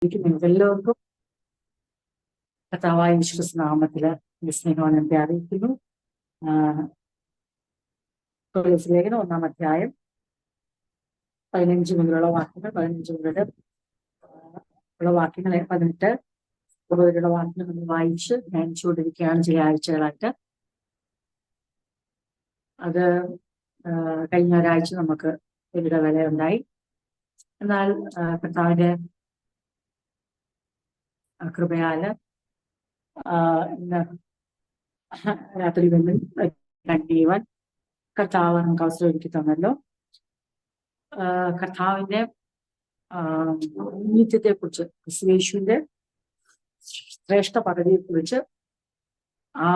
നിങ്ങൾക്ക് എല്ലാവർക്കും കർത്താവായ യേശുക്രിസ്തുനാമത്തില് സ്നേഹവന്ദനത്തെ അറിയിക്കുന്നു. ലേഖനം 1-ാം അധ്യായം 15 മുതലുള്ള വാക്യങ്ങൾ, 15 മുതൽ ഉള്ള വാക്യങ്ങൾ, 18 മുതലുള്ള വാക്യങ്ങൾ നമ്മൾ വായിച്ച് ധ്യാനിച്ചുകൊണ്ടിരിക്കുകയാണ് ചില ആഴ്ചകളായിട്ട്. അത് കഴിഞ്ഞ ഒരാഴ്ച നമുക്ക് ഒരു വില ഉണ്ടായി. എന്നാൽ കർത്താവിന്റെ കൃപയാല് ഇന്ന് രാത്രി വീണ്ടും കണ്ടിയുവാൻ കർത്താവ് നമുക്ക് അവസരം ഒരുക്കി തന്നല്ലോ. കർത്താവിന്റെ നിത്യത്തെ കുറിച്ച്, യേശുവിന്റെ ശ്രേഷ്ഠ പദവിയെ കുറിച്ച്, ആ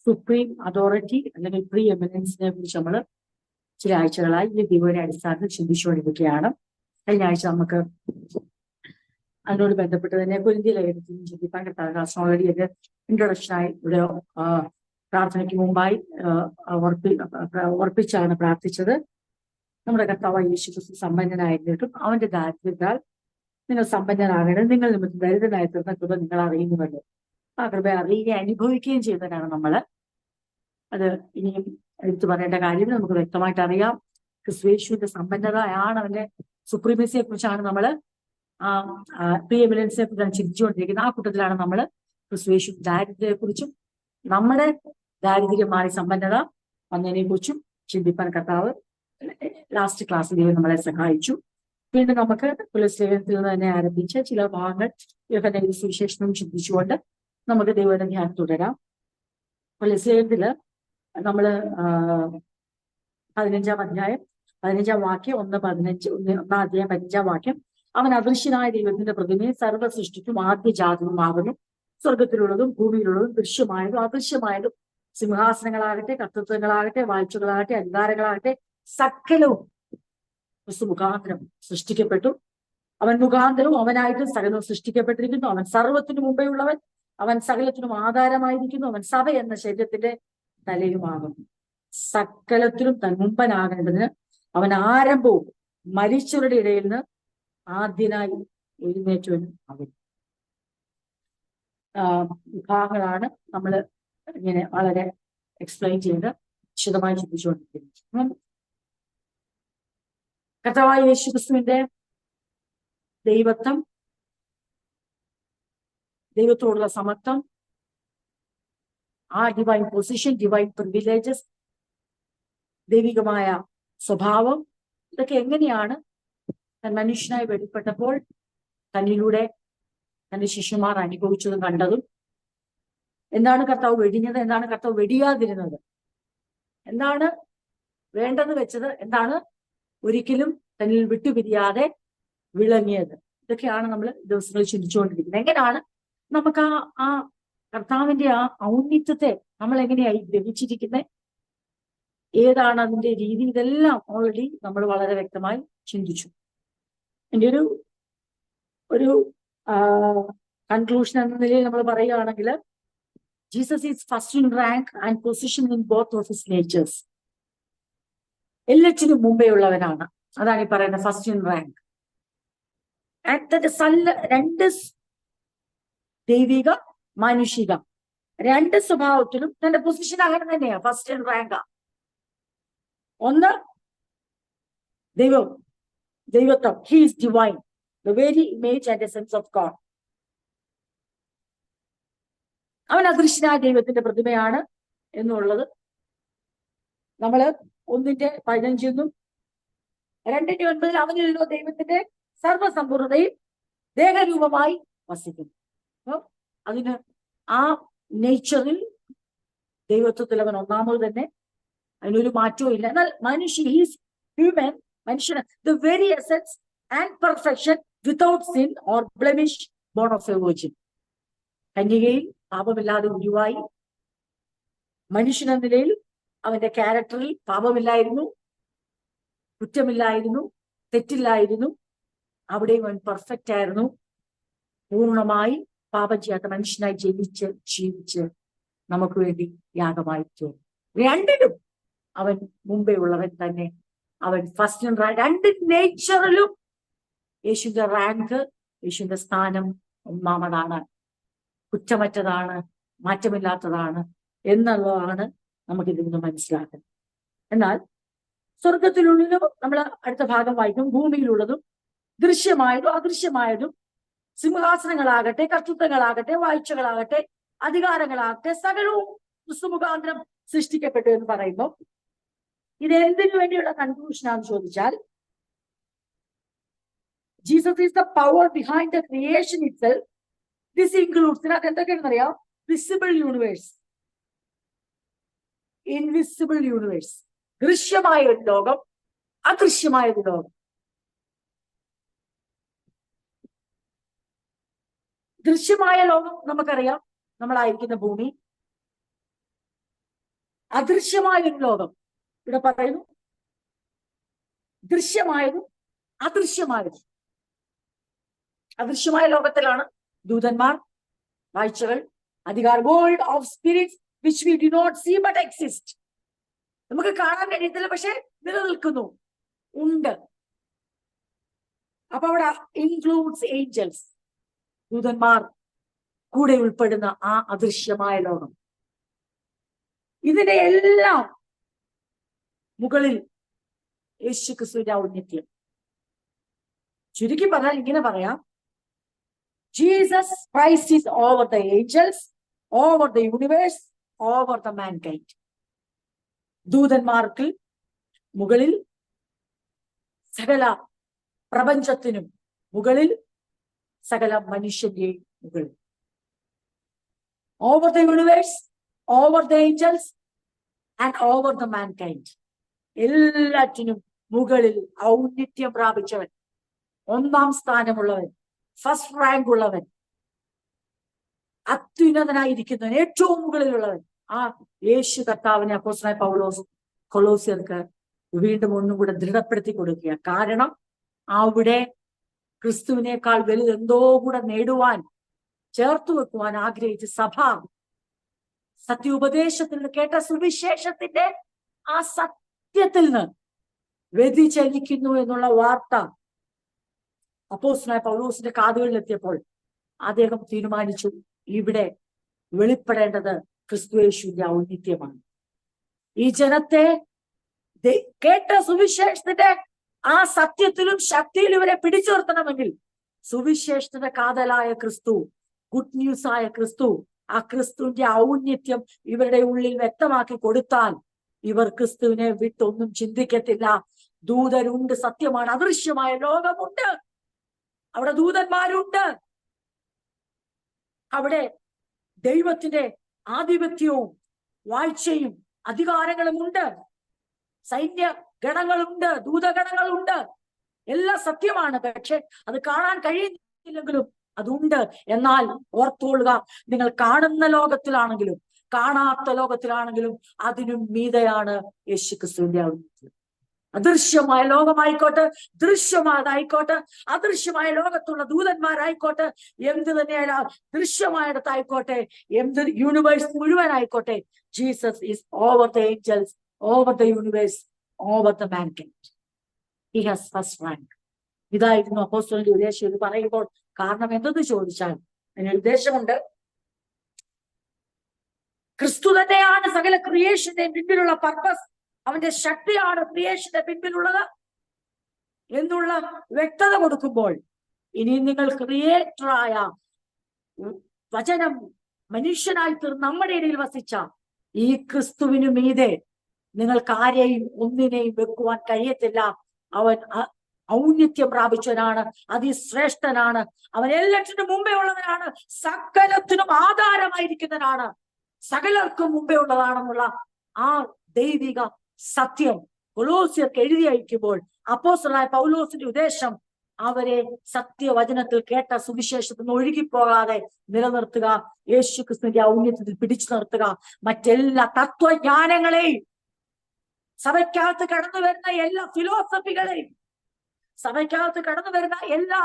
സുപ്രീം അതോറിറ്റി അല്ലെങ്കിൽ പ്രീ എമിനൻസിനെ കുറിച്ച് നമ്മൾ ചില ആഴ്ചകളായി ഈ ദൈവയുടെ അടിസ്ഥാനത്തിൽ ചിന്തിച്ചുകൊണ്ടിരിക്കുകയാണ്. കഴിഞ്ഞ ആഴ്ച നമുക്ക് അതിനോട് ബന്ധപ്പെട്ട് തന്നെ കൊരിന്ത്യ ലേഖനത്തിൽ ചിന്തിക്കാൻ കർത്താവ് ഓൾറെഡി ഒരു ഇൻട്രൊഡക്ഷനായി ഇവിടെ പ്രാർത്ഥനയ്ക്ക് മുമ്പായി ഉറപ്പിച്ചാണ് പ്രാർത്ഥിച്ചത്. നമ്മുടെ കർത്താവ് യേശുക്രിസ്തു സമ്പന്നനായിരുന്നിട്ടും അവന്റെ ദാരിദ്ര്യത്താൽ നിങ്ങൾ സമ്പന്നനാകണം, നിങ്ങൾ നിമിത്തം ദരിദ്രനായി തീർന്ന കൃപ നിങ്ങൾ അറിയുന്നുവല്ലോ. ആ കൃപ അറിയുകയും അനുഭവിക്കുകയും ചെയ്തവരാണ് നമ്മള്. അത് ഇനിയും എടുത്തു പറയേണ്ട കാര്യം നമുക്ക് വ്യക്തമായിട്ട് അറിയാം. ക്രിസ്തുയേശുവിന്റെ സമ്പന്നതയാണ്, അവന്റെ സുപ്രീമസിയെ കുറിച്ചാണ് നമ്മള് പ്രീ എമിനൻസിനെ കുറിച്ചാണ് ചിന്തിച്ചുകൊണ്ടിരിക്കുന്നത്. ആ കൂട്ടത്തിലാണ് നമ്മള് ക്രിസ്തുയേശു ദാരിദ്ര്യത്തെ കുറിച്ചും നമ്മുടെ ദാരിദ്ര്യമായ സമ്പന്നത വന്നതിനെ കുറിച്ചും ചിന്തിപ്പാൻ കർത്താവ് ലാസ്റ്റ് ക്ലാസ്സിൽ നമ്മളെ സഹായിച്ചു. വീണ്ടും നമുക്ക് ലേഖനത്തിൽ നിന്ന് തന്നെ ആരംഭിച്ച ചില ഭാഗങ്ങൾ യോഹന്നാന്റെ സുവിശേഷം ചിന്തിച്ചുകൊണ്ട് നമുക്ക് ദൈവത്തിന്റെ ധ്യാനം തുടരാം. ലേഖനത്തില് നമ്മള് 15-ാം അധ്യായം 15-ാം വാക്യം 1:15, 1-ാം അധ്യായം 15-ാം വാക്യം, അവൻ അദൃശ്യനായ ദൈവത്തിന്റെ പ്രതിമയെ സർവ്വ സൃഷ്ടിക്കും ആദ്യജാതവുമാകുന്നു. സ്വർഗത്തിലുള്ളതും ഭൂമിയിലുള്ളതും ദൃശ്യമായതും അദൃശ്യമായതും, സിംഹാസനങ്ങളാകട്ടെ, കർത്തൃത്വങ്ങളാകട്ടെ, വാഴ്ചകളാകട്ടെ, അധികാരങ്ങളാകട്ടെ, സകലവും ക്രിസ്തു മുഖാന്തരം സൃഷ്ടിക്കപ്പെട്ടു. അവൻ മുഖാന്തരവും അവനായിട്ടും സകലവും സൃഷ്ടിക്കപ്പെട്ടിരിക്കുന്നു. അവൻ സർവ്വത്തിനു മുമ്പേ ഉള്ളവൻ, അവൻ സകലത്തിനും ആധാരമായിരിക്കുന്നു. അവൻ സഭ എന്ന ശരീരത്തിന്റെ തലയുമാകുന്നു. സകലത്തിനും തൻ മുമ്പനാകേണ്ടതിന് അവൻ ആരംഭവും മരിച്ചവരുടെ ഇടയിൽ നിന്ന് ആദ്യനായി എഴുന്നേറ്റവനും ആകുന്നു. വിഭാഗങ്ങളാണ് നമ്മൾ ഇങ്ങനെ വളരെ എക്സ്പ്ലെയിൻ ചെയ്ത് വിശദമായി ചിന്തിച്ചുകൊണ്ടിരിക്കുന്നത്. കർത്താവായ യേശുക്രിസ്തുവിന്റെ ദൈവത്വം, ദൈവത്തോടുള്ള സമത്വം, ആ ഡിവൈൻ പൊസിഷൻ, ഡിവൈൻ പ്രിവിലേജസ്, ദൈവികമായ സ്വഭാവം, ഇതൊക്കെ എങ്ങനെയാണ് മനുഷ്യനായി വെളിപ്പെട്ടപ്പോൾ തന്നിലൂടെ തന്റെ ശിഷ്യന്മാർ അനുഭവിച്ചതും കണ്ടതും. എന്താണ് കർത്താവ് വെടിഞ്ഞത്, എന്താണ് കർത്താവ് വെടിയാതിരുന്നത്, എന്താണ് വേണ്ടെന്ന് വെച്ചത്, എന്താണ് ഒരിക്കലും തന്നിൽ വിട്ടുപിരിയാതെ വിളങ്ങിയത്. ഇതൊക്കെയാണ് നമ്മൾ ദിവസങ്ങളിൽ ചിന്തിച്ചുകൊണ്ടിരിക്കുന്നത്. എങ്ങനെയാണ് നമുക്ക് ആ കർത്താവിന്റെ ആ ഔന്നിത്യത്തെ നമ്മൾ എങ്ങനെയായി ഗ്രഹിച്ചിരിക്കുന്നത്, ഏതാണ് അതിന്റെ രീതി, ഇതെല്ലാം ഓൾറെഡി നമ്മൾ വളരെ വ്യക്തമായി ചിന്തിച്ചു. എൻ്റെ ഒരു കൺക്ലൂഷൻ എന്ന നിലയിൽ നമ്മൾ പറയുകയാണെങ്കിൽ, Jesus is first in rank and position in both of his natures. എല്ലാറ്റിനും മുമ്പേ ഉള്ളവനാണ്. അതാണ് ഈ പറയുന്നത് ഫസ്റ്റ് ഇൻ റാങ്ക്. രണ്ട് ദൈവിക മാനുഷിക രണ്ട് സ്വഭാവത്തിലും തന്റെ പൊസിഷൻ അങ്ങനെ തന്നെയാ, ഫസ്റ്റ് ഇൻ റാങ്കാ. ഒന്ന് ദൈവത്വം, he is divine, the very image and essence of God. അവൻ അദൃശ്യനായ ദൈവത്തിന്റെ പ്രതിമയാണ് എന്നുള്ളത് നമ്മള് 1:15 2:9 അവനിലോ ദൈവത്തിന്റെ സർവ്വസമ്പൂർണതയും ദേഹരൂപമായി വസിക്കുന്നു. അപ്പൊ അതിന് ആ നേച്ചറിൽ ദൈവത്വത്തിൽ അവൻ ഒന്നാമത് തന്നെ, അതിനൊരു മാറ്റവും ഇല്ല. എന്നാൽ മനുഷ്യൻ, ഹീസ് ഹ്യൂമൻ, മനുഷ്യന് the very essence and perfection without sin or blemish, born of a virgin. കന്യകയിൽ പാപമില്ലാതെ ഉരുവായി മനുഷ്യൻ എന്ന നിലയിൽ അവന്റെ ക്യാരക്ടറിൽ പാപമില്ലായിരുന്നു, കുറ്റമില്ലായിരുന്നു, തെറ്റില്ലായിരുന്നു. അവിടെയും അവൻ പെർഫെക്റ്റ് ആയിരുന്നു. പൂർണ്ണമായി പാപം ചെയ്യാത്ത മനുഷ്യനായി ജീവിച്ച് നമുക്ക് വേണ്ടി യാഗമായി തീർന്നു. രണ്ടിലും അവൻ മുമ്പേ ഉള്ളവൻ തന്നെ. അവൻ ഫസ്റ്റ് രണ്ട് നേച്ചറിലും യേശുവിന്റെ റാങ്ക്, യേശുവിന്റെ സ്ഥാനം ഒന്നാമതാണ്, കുറ്റമറ്റതാണ്, മാറ്റമില്ലാത്തതാണ് എന്നുള്ളതാണ് നമുക്ക് ഇതിൽ നിന്ന് മനസ്സിലാക്കുന്നത്. എന്നാൽ സ്വർഗത്തിലുള്ളതും നമ്മൾ അടുത്ത ഭാഗം വായിക്കും, ഭൂമിയിലുള്ളതും ദൃശ്യമായതും അദൃശ്യമായതും, സിംഹാസനങ്ങളാകട്ടെ, കർത്തൃത്വങ്ങളാകട്ടെ, വാഴ്ചകളാകട്ടെ, അധികാരങ്ങളാകട്ടെ, സകലവും ക്രിസ്തുമുഖാന്തരം സൃഷ്ടിക്കപ്പെട്ടു എന്ന് പറയുമ്പോൾ ഇത് എന്തിനു വേണ്ടിയുള്ള കൺക്ലൂഷനാണെന്ന് ചോദിച്ചാൽ, Jesus is the power behind the creation itself. This includes, ഇതിനകത്ത് എന്തൊക്കെയാണെന്ന് അറിയാം? വിസിബിൾ യൂണിവേഴ്സ്, ഇൻവിസിബിൾ യൂണിവേഴ്സ്, ദൃശ്യമായ ഒരു ലോകം, അദൃശ്യമായ ഒരു ലോകം. ദൃശ്യമായ ലോകം നമുക്കറിയാം, നമ്മളായിരിക്കുന്ന ഭൂമി. അദൃശ്യമായ ഒരു ലോകം ഇവിടെ പറയുന്നു, ദൃശ്യമായതും അദൃശ്യമായതും. അദൃശ്യമായ ലോകത്തിലാണ് ദൂതന്മാർ, വാഴ്ചകൾ, അധികാരം, world of spirits which we do not see but exist. നമുക്ക് കാണാൻ കഴിയത്തില്ല, പക്ഷെ നിലനിൽക്കുന്നു, ഉണ്ട്. അപ്പൊ അവിടെ ഇൻക്ലൂഡ്സ് ഏഞ്ചൽസ്, ദൂതന്മാർ കൂടെ ഉൾപ്പെടുന്ന ആ അദൃശ്യമായ ലോകം. ഇതിന്റെ എല്ലാം മുകളിൽ യേശു ക്രിസ്തുവിന്റെ ഔന്നത്യം. ചുരുക്കി പറഞ്ഞാൽ ഇങ്ങനെ പറയാം, Jesus Christ is over the angels, over the universe, over the mankind. ദൂതന്മാർക്ക് മുകളിൽ, സകല പ്രപഞ്ചത്തിനും മുകളിൽ, സകല മനുഷ്യന്റെ മുകളിൽ. Over the universe, over the angels and over the mankind. എല്ലാറ്റിനും മുകളിൽ ഔന്നിത്യം പ്രാപിച്ചവൻ, ഒന്നാം സ്ഥാനമുള്ളവൻ, ഫസ്റ്റ് റാങ്ക് ഉള്ളവൻ, അത്യുന്നതനായിരിക്കുന്നവൻ, ഏറ്റവും മുകളിലുള്ളവൻ, ആ യേശു കർത്താവിനെ അപ്പോസ്തലനായ പൗലോസ് കൊലോസ്യർക്ക് വീണ്ടും ഒന്നും കൂടെ ദൃഢപ്പെടുത്തി കൊടുക്കുക. കാരണം അവിടെ ക്രിസ്തുവിനേക്കാൾ വലുത് എന്തോ കൂടെ നേടുവാൻ, ചേർത്തു വെക്കുവാൻ ആഗ്രഹിച്ച സഭ സത്യോപദേശത്തിൽ നിന്ന് കേട്ട സുവിശേഷത്തിന്റെ ആ സത്യത്തിൽ നിന്ന് വ്യതിചലിക്കുന്നു എന്നുള്ള വാർത്ത അപ്പോസ്തലനായ പൗലോസിന്റെ കാതുകളിലെത്തിയപ്പോൾ അദ്ദേഹം തീരുമാനിച്ചു, ഇവിടെ വെളിപ്പെടേണ്ടത് ക്രിസ്തുയേശുവിന്റെ ഔന്നിത്യമാണ്. ഈ ജനത്തെ കേട്ട സുവിശേഷത്തിന്റെ ആ സത്യത്തിലും ശക്തിയിലും ഇവരെ പിടിച്ചു നിർത്തണമെങ്കിൽ സുവിശേഷത്തിന്റെ കാതലായ ക്രിസ്തു, ഗുഡ് ന്യൂസ് ആയ ക്രിസ്തു, ആ ക്രിസ്തുവിന്റെ ഔന്നിത്യം ഇവരുടെ ഉള്ളിൽ വ്യക്തമാക്കി കൊടുത്താൽ ഇവർ ക്രിസ്തുവിനെ വിട്ടൊന്നും ചിന്തിക്കത്തില്ല. ദൂതരുണ്ട്, സത്യമാണ്, അദൃശ്യമായ ലോകമുണ്ട്, അവിടെ ദൂതന്മാരുണ്ട്, അവിടെ ദൈവത്തിന്റെ ആധിപത്യവും വാഴ്ചയും അധികാരങ്ങളും ഉണ്ട്, സൈന്യ ഗണങ്ങളുണ്ട്, ദൂതഗണങ്ങളുണ്ട്, എല്ലാം സത്യമാണ്. പക്ഷെ അത് കാണാൻ കഴിയുന്നില്ലെങ്കിലും അതുണ്ട്. എന്നാൽ ഓർത്തുകൊള്ളുക, നിങ്ങൾ കാണുന്ന ലോകത്തിലാണെങ്കിലും കാണാത്ത ലോകത്തിലാണെങ്കിലും അതിനും മീതെയാണ് യേശു ക്രിസ്തുവിന്റെ ഔന്നിത്യം. അദൃശ്യമായ ലോകമായിക്കോട്ടെ, ദൃശ്യമായതായിക്കോട്ടെ, അദൃശ്യമായ ലോകത്തുള്ള ദൂതന്മാരായിക്കോട്ടെ, എന്ത് തന്നെയായാലും ദൃശ്യമായിടത്തായിക്കോട്ടെ, എന്ത് യൂണിവേഴ്സ് മുഴുവനായിക്കോട്ടെ, Jesus is over the angels, over the universe, over the mankind. He has first rank. ഇതായിരുന്നു അപ്പോസ്തലന്റെ ഉദ്ദേശം. ഇത് പറയുമ്പോൾ കാരണം എന്തെന്ന് ചോദിച്ചാൽ അതിന് ഉദ്ദേശമുണ്ട്. ക്രിസ്തു തന്നെയാണ് സകല ക്രിയേഷന്റെ പിന്നിലുള്ള പർപ്പസ്. അവന്റെ ശക്തിയാണ് ക്രിയേഷന്റെ പിന്നിലുള്ളത് എന്നുള്ള വ്യക്തത കൊടുക്കുമ്പോൾ, ഇനി നിങ്ങൾ ക്രിയേറ്ററായ വചനം മനുഷ്യനായി തീർന്ന് നമ്മുടെ ഇടയിൽ വസിച്ച ഈ ക്രിസ്തുവിനു മീതെ നിങ്ങൾക്ക് ആരെയും ഒന്നിനെയും വെക്കുവാൻ കഴിയത്തില്ല. അവൻ ഔന്നിത്യം പ്രാപിച്ചവനാണ്, അതിശ്രേഷ്ഠനാണ്, അവൻ എല്ലാറ്റിനും മുമ്പേ ഉള്ളവനാണ്, സകലത്തിനും ആധാരമായിരിക്കുന്നവനാണ്, സകലർക്കും മുമ്പേ ഉള്ളതാണെന്നുള്ള ആ ദൈവിക സത്യം കൊലോസ്യർക്ക് എഴുതി അയക്കുമ്പോൾ അപ്പോസ്തലനായ പൗലോസിന്റെ ഉദ്ദേശം അവരെ സത്യവചനത്തിൽ കേട്ട സുവിശേഷത്തിൽ നിന്ന് ഒഴുകിപ്പോകാതെ നിലനിർത്തുക, യേശു ക്രിസ്തുവിന്റെ ഔന്നത്യത്തിൽ പിടിച്ചു നിർത്തുക. മറ്റെല്ലാ തത്വജ്ഞാനങ്ങളെയും, സഭയ്ക്കകത്ത് കടന്നു വരുന്ന എല്ലാ ഫിലോസഫികളെയും, സഭയ്ക്കകത്ത് കടന്നു വരുന്ന എല്ലാ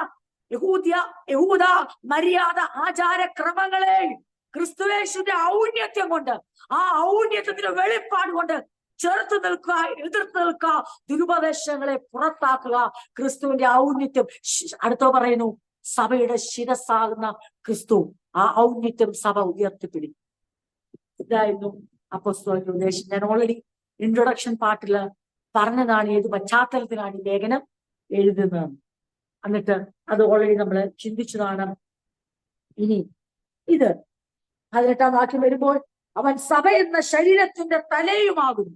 യഹൂദ മര്യാദ ആചാരക്രമങ്ങളെയും ക്രിസ്തുയേശുവിന്റെ ഔന്നത്യം കൊണ്ട്, ആ ഔന്നത്യത്തിന്റെ വെളിപ്പാട് കൊണ്ട് ചേർത്ത് നിൽക്കുക, എതിർത്ത് നിൽക്കുക, ദുരുപദേശങ്ങളെ പുറത്താക്കുക. ക്രിസ്തുവിന്റെ ഔന്നിത്യം അടുത്തോ പറയുന്നു, സഭയുടെ ശിരസ്സാകുന്ന ക്രിസ്തു, ആ ഔന്നിത്യം സഭ ഉയർത്തിപ്പിടിക്കും. ഇതായിരുന്നു അപ്പോസ്തലന്റെ ഉപദേശം. ഞാൻ ഓൾറെഡി ഇൻട്രൊഡക്ഷൻ പാർട്ടില് പറഞ്ഞതാണ് ഏത് പശ്ചാത്തലത്തിലാണ് ഈ ലേഖനം എഴുതുന്നത്. എന്നിട്ട് അത് ഓൾറെഡി നമ്മൾ ചിന്തിച്ചതാണ്. ഇനി ഇത് 18-ാം വാക്യം വരുമ്പോൾ, അവൻ സഭ എന്ന ശരീരത്തിന്റെ തലയുമാകുന്നു.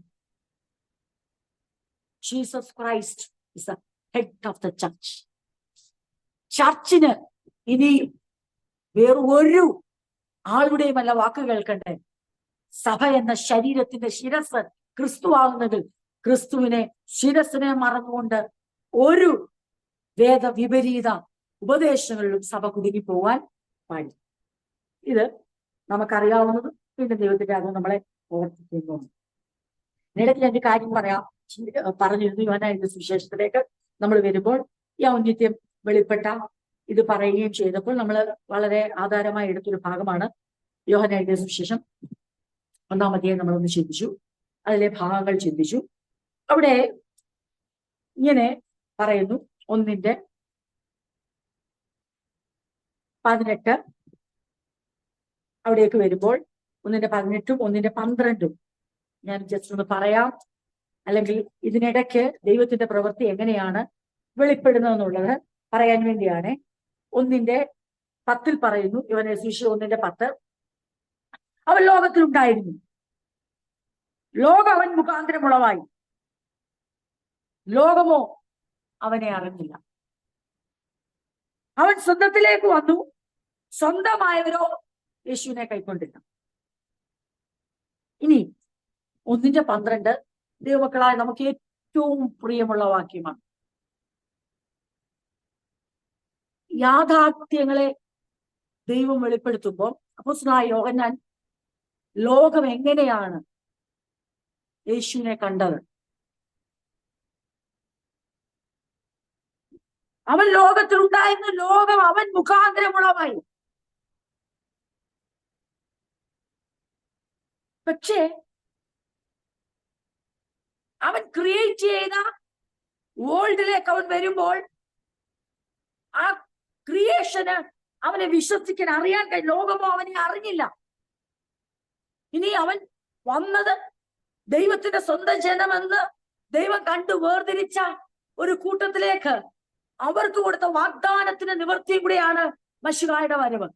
Jesus Christ is the head of the church. ചർച്ചിന് ഇനി വേറൊരു ആളുടെയുമല്ല വാക്ക് കേൾക്കണ്ടേ. സഭ എന്ന ശരീരത്തിന്റെ ശിരസ് ക്രിസ്തുവാകുന്നതിൽ ക്രിസ്തുവിനെ ശിരസിനെ മറന്നുകൊണ്ട് ഒരു വേദവിപരീത ഉപദേശങ്ങളിലും സഭ കുടുങ്ങിപ്പോവാൻ പാടില്ല. ഇത് നമുക്കറിയാവുന്നത്. പിന്നെ ദൈവത്തിന്റെ അത് നമ്മളെ ഓർപ്പിക്കുന്നു. ഇടയ്ക്ക് ഞാൻ ഒരു കാര്യം പറഞ്ഞിരുന്നു. യോഹന്നാന്റെ സുവിശേഷത്തിലേക്ക് നമ്മൾ വരുമ്പോൾ ഈ ഔന്നിത്യം വെളിപ്പെട്ട ഇത് പറയുകയും ചെയ്തപ്പോൾ നമ്മൾ വളരെ ആധാരമായി എടുത്തൊരു ഭാഗമാണ് യോഹന്നാന്റെ സുവിശേഷം 1-ാം അധ്യായം. നമ്മളൊന്ന് ചിന്തിച്ചു, അതിലെ ഭാഗങ്ങൾ ചിന്തിച്ചു. അവിടെ ഇങ്ങനെ പറയുന്നു, 1:18 അവിടേക്ക് വരുമ്പോൾ 1:18ഉം 1:12 ഞാൻ ജസ്റ്റ് ഒന്ന് പറയാം. അല്ലെങ്കിൽ ഇതിനിടയ്ക്ക് ദൈവത്തിന്റെ പ്രവൃത്തി എങ്ങനെയാണ് വെളിപ്പെടുന്നതെന്നുള്ളത് പറയാൻ വേണ്ടിയാണ്. 1:10 പറയുന്നു, യോഹന്നാന്റെ സുവിശേഷം 1:10, അവൻ ലോകത്തിലുണ്ടായിരുന്നു, ലോകം അവൻ മുഖാന്തരം ഉളവായി, ലോകമോ അവനെ അറിഞ്ഞില്ല. അവൻ സ്വന്തത്തിലേക്ക് വന്നു, സ്വന്തമായവരോ യേശുവിനെ കൈക്കൊണ്ടില്ല. ഇനി 1:12 ദൈവമക്കളായ നമുക്ക് ഏറ്റവും പ്രിയമുള്ള വാക്യമാണ്. യാഥാർത്ഥ്യങ്ങളെ ദൈവം വെളിപ്പെടുത്തുമ്പോൾ അപ്പോസ്തലനായ യോഹന്നാൻ ലോകം എങ്ങനെയാണ് യേശുവിനെ കണ്ടത്? അവൻ ലോകത്തിലുണ്ടായിരുന്നു, ലോകം അവൻ മുഖാന്തരമുളവായി. പക്ഷേ അവൻ ക്രിയേറ്റ് ചെയ്ത വേൾഡിലേക്ക് അവൻ വരുമ്പോൾ ആ ക്രിയേഷന് അവനെ വിശ്വസിക്കാൻ അറിയാൻ കഴിയും. ലോകമോ അവനെ അറിഞ്ഞില്ല. ഇനി അവൻ വന്നത് ദൈവത്തിന്റെ സ്വന്തം ജനമെന്ന് ദൈവം കണ്ടു വേർതിരിച്ച ഒരു കൂട്ടത്തിലേക്ക് അവർക്ക് കൊടുത്ത വാഗ്ദാനത്തിന് നിവൃത്തിയും കൂടിയാണ് മശിഹായുടെ വരവ്.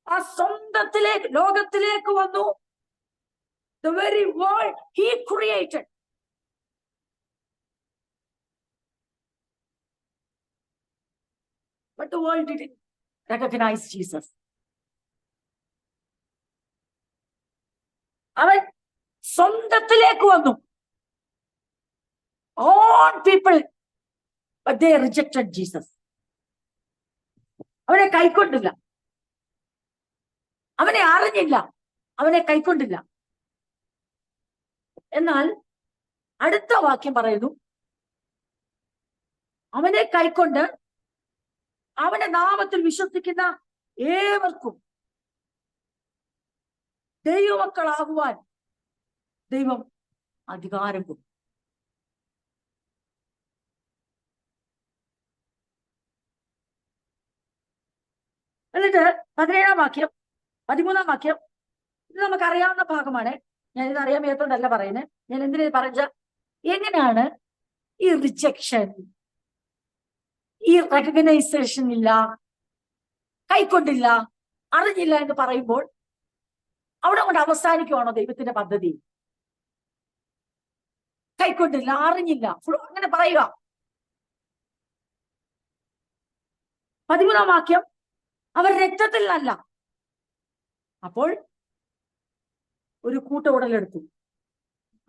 ആ സ്വന്തത്തിലേക്ക് ലോകത്തിലേക്ക് വന്നു. The very world he created. But the world didn't recognize Jesus. അവൻ സ്വന്തത്തിലേക്ക് വന്നു. All people, but they rejected Jesus. അവനെ കൈക്കൊണ്ടില്ല, അവനെ അറിഞ്ഞില്ല, അവനെ കൈക്കൊണ്ടില്ല. എന്നാൽ അടുത്ത വാക്യം പറയുന്നു, അവനെ കൈക്കൊണ്ട് അവന്റെ നാമത്തിൽ വിശ്വസിക്കുന്ന ഏവർക്കും ദൈവമക്കളാകുവാൻ ദൈവം അധികാരം കൊടുക്കും. എന്നിട്ട് 17-ാം വാക്യം 13-ാം വാക്യം, ഇത് നമുക്കറിയാവുന്ന ഭാഗമാണ്. ഞാൻ ഇത് അറിയാൻ മേത്തോണ്ടല്ല പറയുന്നത്. ഞാൻ എന്തിനാ പറഞ്ഞ, എങ്ങനെയാണ് ഈ റിജക്ഷൻ, ഈ റെക്കഗ്നൈസേഷൻ ഇല്ല, കൈക്കൊണ്ടില്ല, അറിഞ്ഞില്ല എന്ന് പറയുമ്പോൾ അവിടെ കൊണ്ട് അവസാനിക്കുവാണോ ദൈവത്തിന്റെ പദ്ധതി? കൈക്കൊണ്ടില്ല, അറിഞ്ഞില്ല, അങ്ങനെ പറയുക. 13-ാം വാക്യം, അവർ രക്തത്തിൽ അല്ല. അപ്പോൾ ഒരു കൂട്ട ഉടലെടുത്തു.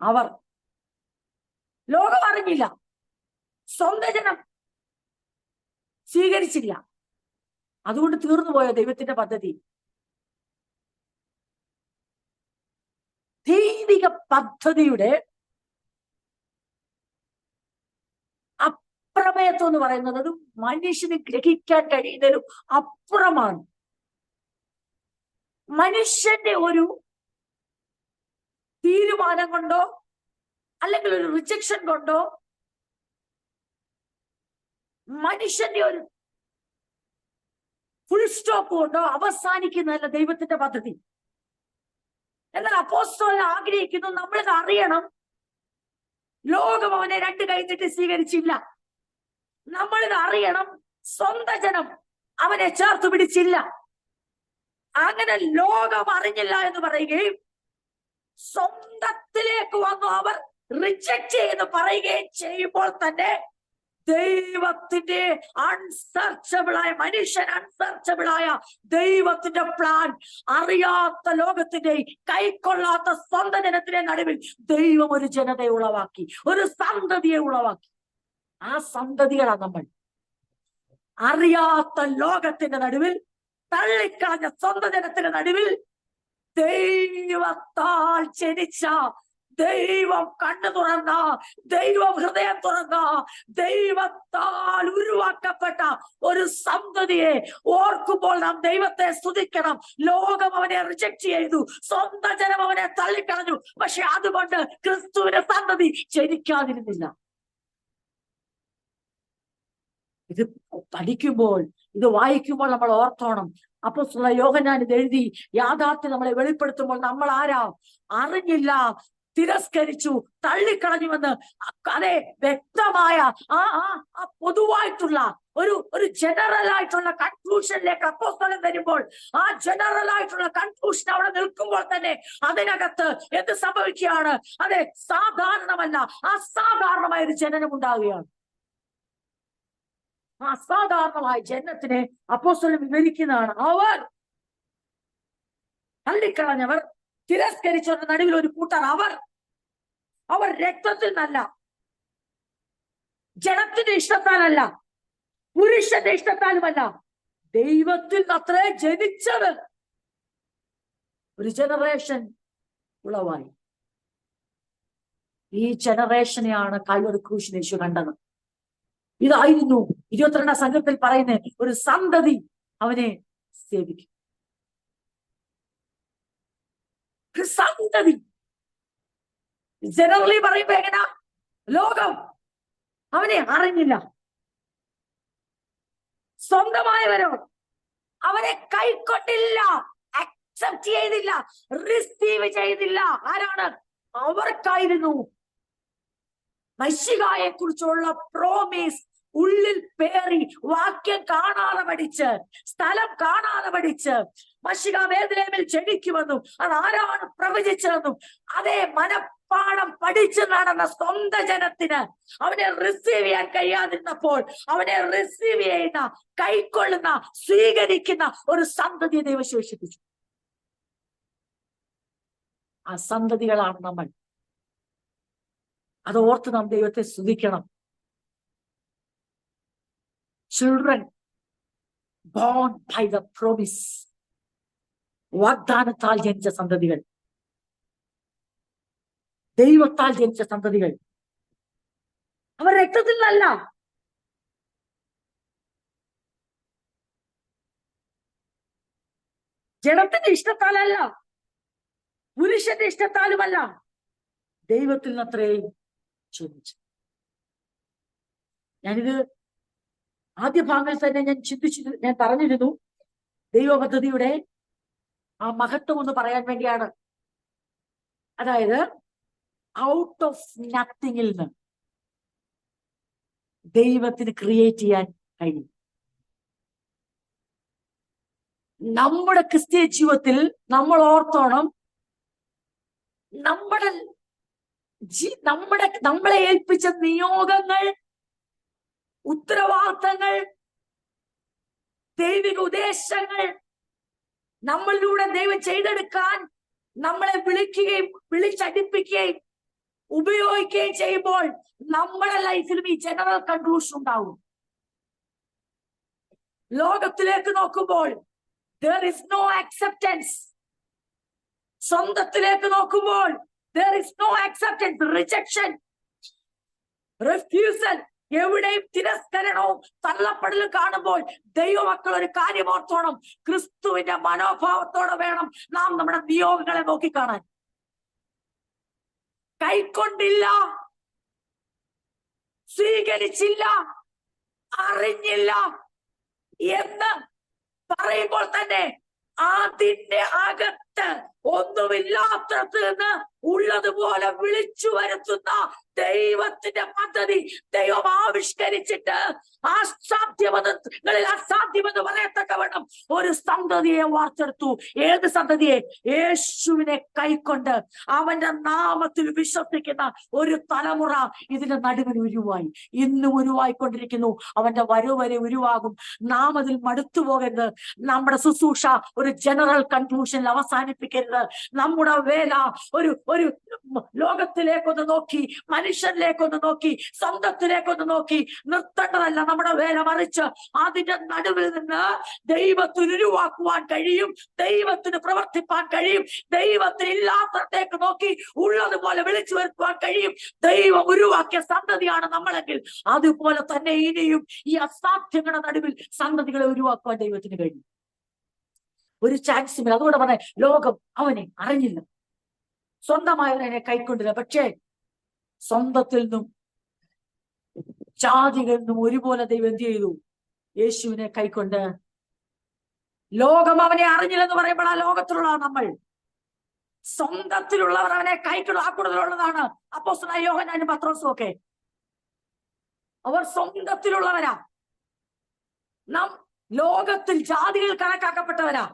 അവർ ലോകം അറിഞ്ഞില്ല, സ്വന്തം ജനം സ്വീകരിച്ചില്ല. അതുകൊണ്ട് തീർന്നുപോയ ദൈവത്തിന്റെ പദ്ധതി. ദൈവിക പദ്ധതിയുടെ അപ്രമേയത്വം എന്ന് പറയുന്നത് അത് മനുഷ്യന് ഗ്രഹിക്കാൻ കഴിയുന്നതിലും അപ്പുറമാണ്. മനുഷ്യന്റെ ഒരു തീരുമാനം കൊണ്ടോ അല്ലെങ്കിൽ ഒരു റിജക്ഷൻ കൊണ്ടോ മനുഷ്യന്റെ ഒരു ഫുൾ സ്റ്റോപ്പ് കൊണ്ടോ അവസാനിക്കുന്നതല്ല ദൈവത്തിന്റെ പദ്ധതി. എന്നാൽ അപ്പോസ്തലൻ ആഗ്രഹിക്കുന്നു നമ്മളിത് അറിയണം. ലോകം അവനെ രണ്ട് കൈനീട്ടി സ്വീകരിച്ചില്ല. നമ്മളിത് അറിയണം. സ്വന്തം ജനം അവനെ ചേർത്ത് പിടിച്ചില്ല. അങ്ങനെ ലോകം അറിഞ്ഞില്ല എന്ന് പറയുകയും സ്വന്തത്തിലേക്ക് വന്നു അവർ റിജക്ട് ചെയ്ത് പറയുകയും ചെയ്യുമ്പോൾ തന്നെ ദൈവത്തിന്റെ അൺസർച്ചബിളായ മനുഷ്യൻ അൺസർച്ചബിളായ ദൈവത്തിന്റെ പ്ലാൻ അറിയാത്ത ലോകത്തിന്റെ കൈക്കൊള്ളാത്ത സ്വന്തം ജനത്തിന്റെ നടുവിൽ ദൈവം ഒരു ജനതയെ ഉളവാക്കി, ഒരു സന്തതിയെ ഉളവാക്കി. ആ സന്തതികളാണ് നമ്മൾ. അറിയാത്ത ലോകത്തിന്റെ നടുവിൽ, തള്ളിക്കളഞ്ഞ സ്വന്തം ജനത്തിന്റെ നടുവിൽ ദൈവത്താൽ ജനിച്ച, ദൈവം കണ്ണു തുറന്ന, ദൈവം ഹൃദയം തുറന്ന, ദൈവത്താൽ ഉരുവാക്കപ്പെട്ട ഒരു സന്തതിയെ ഓർക്കുമ്പോൾ നാം ദൈവത്തെ സ്തുതിക്കണം. ലോകം അവനെ റിജക്ട് ചെയ്തു, സ്വന്തം ജനം അവനെ തള്ളിക്കളഞ്ഞു. പക്ഷെ അതുകൊണ്ട് ക്രിസ്തുവിന്റെ സന്തതി ജനിക്കാതിരുന്നില്ല. ഇത് പഠിക്കുമ്പോൾ, ഇത് വായിക്കുമ്പോൾ നമ്മൾ ഓർത്തോണം. അപ്പോസ്തലനായ യോഹന്നാൻ ഇത് എഴുതി യാഥാർത്ഥ്യം നമ്മളെ വെളിപ്പെടുത്തുമ്പോൾ നമ്മൾ ആരാ അറിഞ്ഞില്ല, തിരസ്കരിച്ചു, തള്ളിക്കളഞ്ഞുവെന്ന് അതെ വ്യക്തമായ ആ പൊതുവായിട്ടുള്ള ഒരു ജനറൽ ആയിട്ടുള്ള കൺക്ലൂഷനിലേക്ക് അപ്പോസ്തലൻ വരുമ്പോൾ, ആ ജനറൽ ആയിട്ടുള്ള കൺക്ലൂഷൻ അവിടെ നിൽക്കുമ്പോൾ തന്നെ അതിനകത്ത് എന്ത് സംഭവിക്കുകയാണ്? അതെ, സാധാരണമല്ല, അസാധാരണമായ ഒരു ജനനം ഉണ്ടാവുകയാണ്. ആ അസാധാരണമായ ജനനത്തിനെ അപ്പോസ്തലൻ വിവരിക്കുന്നതാണ്. അവർ തള്ളിക്കളഞ്ഞവർ, തിരസ്കരിച്ചവരുടെ നടുവിൽ ഒരു കൂട്ടർ. അവർ രക്തത്തിൽ നിന്നല്ല, ജനത്തിന്റെ ഇഷ്ടത്താലല്ല, പുരുഷന്റെ ഇഷ്ടത്താലുമല്ല, ദൈവത്തിൽ അത്രേ ജനിച്ചത്. ഒരു ജനറേഷൻ ഉളവായി. ഈ ജനറേഷനെയാണ് കാൽവരി ക്രൂശിൽ യേശു കണ്ടത്. ഇതായിരുന്നു 22 സംഘത്തിൽ പറയുന്ന ഒരു സന്തതി അവനെ സേവിക്കും. സന്തതി ജനറലി പറയുമ്പോ എങ്ങനാ? ലോകം അവനെ അറിഞ്ഞില്ല, സ്വന്തമായവരോ അവനെ കൈക്കൊണ്ടില്ല, അക്സെപ്റ്റ് ചെയ്തില്ല, റിസീവ് ചെയ്തില്ല. ആരാണ്? അവർക്കായിരുന്നു മശിഹായെ കുറിച്ചുള്ള പ്രോമിസ് ഉള്ളിൽ പേറി, വാക്യം കാണാതെ പഠിച്ച്, സ്ഥലം കാണാതെ പഠിച്ച്, മശിഹ ബേത്ലഹേമിൽ ജനിക്കുമെന്നും അതാരാണ് പ്രവചിച്ചതെന്നും അതേ മനപ്പാഠം പഠിച്ചു നടന്ന സ്വന്തം ജനത്തിന് അവനെ റിസീവ് ചെയ്യാൻ കഴിയാതിരുന്നപ്പോൾ അവനെ റിസീവ് ചെയ്യുന്ന, കൈക്കൊള്ളുന്ന, സ്വീകരിക്കുന്ന ഒരു സന്തതിയെ ദൈവം ശേഷിപ്പിച്ചു. ആ സന്തതികളാണ് നമ്മൾ. അത് ഓർത്ത് നാം ദൈവത്തെ സ്തുതിക്കണം. Children born by the promise, വാഗ്ദാനത്താൽ ജനിച്ച സന്തതികൾ, ദൈവത്താൽ ജനിച്ച സന്തതികൾ. അവർ രക്തത്തിൽ നിന്നല്ല, ജനത്തിന്റെ ഇഷ്ടത്താലല്ല, പുരുഷന്റെ ഇഷ്ടത്താലുമല്ല, ദൈവത്തിൽ നിന്നത്രയും ജനിച്ചു. ഞാനിത് ആദ്യ ഭാഗങ്ങളിൽ തന്നെ ഞാൻ പറഞ്ഞിരുന്നു. ദൈവ പദ്ധതിയുടെ ആ മഹത്വം ഒന്ന് പറയാൻ വേണ്ടിയാണ്. അതായത് ഔട്ട് ഓഫ് നത്തിങ്ങിൽ നിന്ന് ദൈവത്തിന് ക്രിയേറ്റ് ചെയ്യാൻ കഴിയും. നമ്മുടെ ക്രിസ്തീയ ജീവിതത്തിൽ നമ്മൾ ഓർത്തോണം, നമ്മളെ ഏൽപ്പിച്ച നിയോഗങ്ങൾ, ഉത്തരവാദിത്തങ്ങൾ, ദൈവിക ഉദ്ദേശങ്ങൾ നമ്മളിലൂടെ ദൈവം ചെയ്തെടുക്കാൻ നമ്മളെ വിളിക്കുകയും വിളിച്ചടിപ്പിക്കുകയും ഉപയോഗിക്കുകയും ചെയ്യുമ്പോൾ നമ്മുടെ ലൈഫിലും ഈ ജനറൽ കൺക്ലൂഷൻ ഉണ്ടാവും. ലോകത്തിലേക്ക് നോക്കുമ്പോൾ there is no acceptance. സ്വന്തത്തിലേക്ക് നോക്കുമ്പോൾ there is no acceptance, rejection, refusal. എവിടെയും തിരസ്കരണവും തള്ളപ്പെടലും കാണുമ്പോൾ ദൈവമക്കൾ ഒരു കാര്യം ഓർത്തോണം, ക്രിസ്തുവിന്റെ മനോഭാവത്തോടെ വേണം നാം നമ്മുടെ നിയോഗങ്ങളെ നോക്കിക്കാണാൻ. കൈക്കൊണ്ടില്ല, സ്വീകരിച്ചില്ല, അറിഞ്ഞില്ല എന്ന് പറയുമ്പോൾ തന്നെ അതിന്റെ അകത്ത് ഒന്നുമില്ലാത്തത് നിന്ന് ഉള്ളതുപോലെ വിളിച്ചു വരുത്തുന്ന ദൈവത്തിന്റെ പദ്ധതി ദൈവം ആവിഷ്കരിച്ചിട്ട് അസാധ്യമെന്ന് അസാധ്യമെന്ന് പറയത്തക്കവണ്ണം ഒരു സന്തതിയെ വാർത്തെടുത്തു. ഏത് സന്തതിയെ? യേശുവിനെ കൈക്കൊണ്ട് അവന്റെ നാമത്തിൽ വിശ്വസിക്കുന്ന ഒരു തലമുറ ഇതിന്റെ നടുവിൽ ഉരുവായി, ഇന്നും ഉരുവായിക്കൊണ്ടിരിക്കുന്നു. അവന്റെ വരെ ഉരുവാകും. നാം അതിൽ മടുത്തു പോകരുത്. നമ്മുടെ ശുശ്രൂഷ ഒരു ജനറൽ കൺക്ലൂഷനിൽ അവസാനിപ്പിക്കരുത്. നമ്മുടെ വേല ഒരു ലോകത്തിലേക്കൊന്ന് നോക്കി, മനുഷ്യരിലേക്കൊന്ന് നോക്കി, സ്വന്തത്തിലേക്കൊന്ന് നോക്കി നിർത്തേണ്ടതല്ല നമ്മുടെ വേല. മറിച്ച് അതിന്റെ നടുവിൽ നിന്ന് ദൈവത്തിന് ഉരുവാക്കുവാൻ കഴിയും, ദൈവത്തിന് പ്രവർത്തിപ്പാൻ കഴിയും, ദൈവത്തിന് ഇല്ലാത്തടത്തേക്ക് നോക്കി ഉള്ളതുപോലെ വിളിച്ചു വരുത്തുവാൻ കഴിയും. ദൈവം ഉരുവാക്കിയ സന്തതിയാണ് നമ്മളെങ്കിൽ അതുപോലെ തന്നെ ഇനിയും ഈ അസാധ്യങ്ങളുടെ നടുവിൽ സന്തതികളെ ഉരുവാക്കുവാൻ ദൈവത്തിന് കഴിയും. ഒരു ചാൻസുമില്ല. അതുകൊണ്ട് പറഞ്ഞ ലോകം അവനെ അറിഞ്ഞില്ല, സ്വന്തമായവനെ കൈക്കൊണ്ടില്ല. പക്ഷേ സ്വന്തത്തിൽ നിന്നും ജാതികളിൽ നിന്നും ഒരുപോലെ ദൈവം എന്ത് ചെയ്തു? യേശുവിനെ കൈക്കൊണ്ട്. ലോകം അവനെ അറിഞ്ഞില്ലെന്ന് പറയുമ്പോൾ ആ ലോകത്തിലുള്ള നമ്മൾ, സ്വന്തത്തിലുള്ളവർ അവനെ കൈക്കൊള്ളും. ആ കൂടുതലുള്ളതാണ് അപ്പോസ്തലനായ യോഹന്നാനും പത്രോസും ഒക്കെ. അവർ സ്വന്തത്തിലുള്ളവരാ. നാം ലോകത്തിൽ ജാതികൾ കണക്കാക്കപ്പെട്ടവരാ.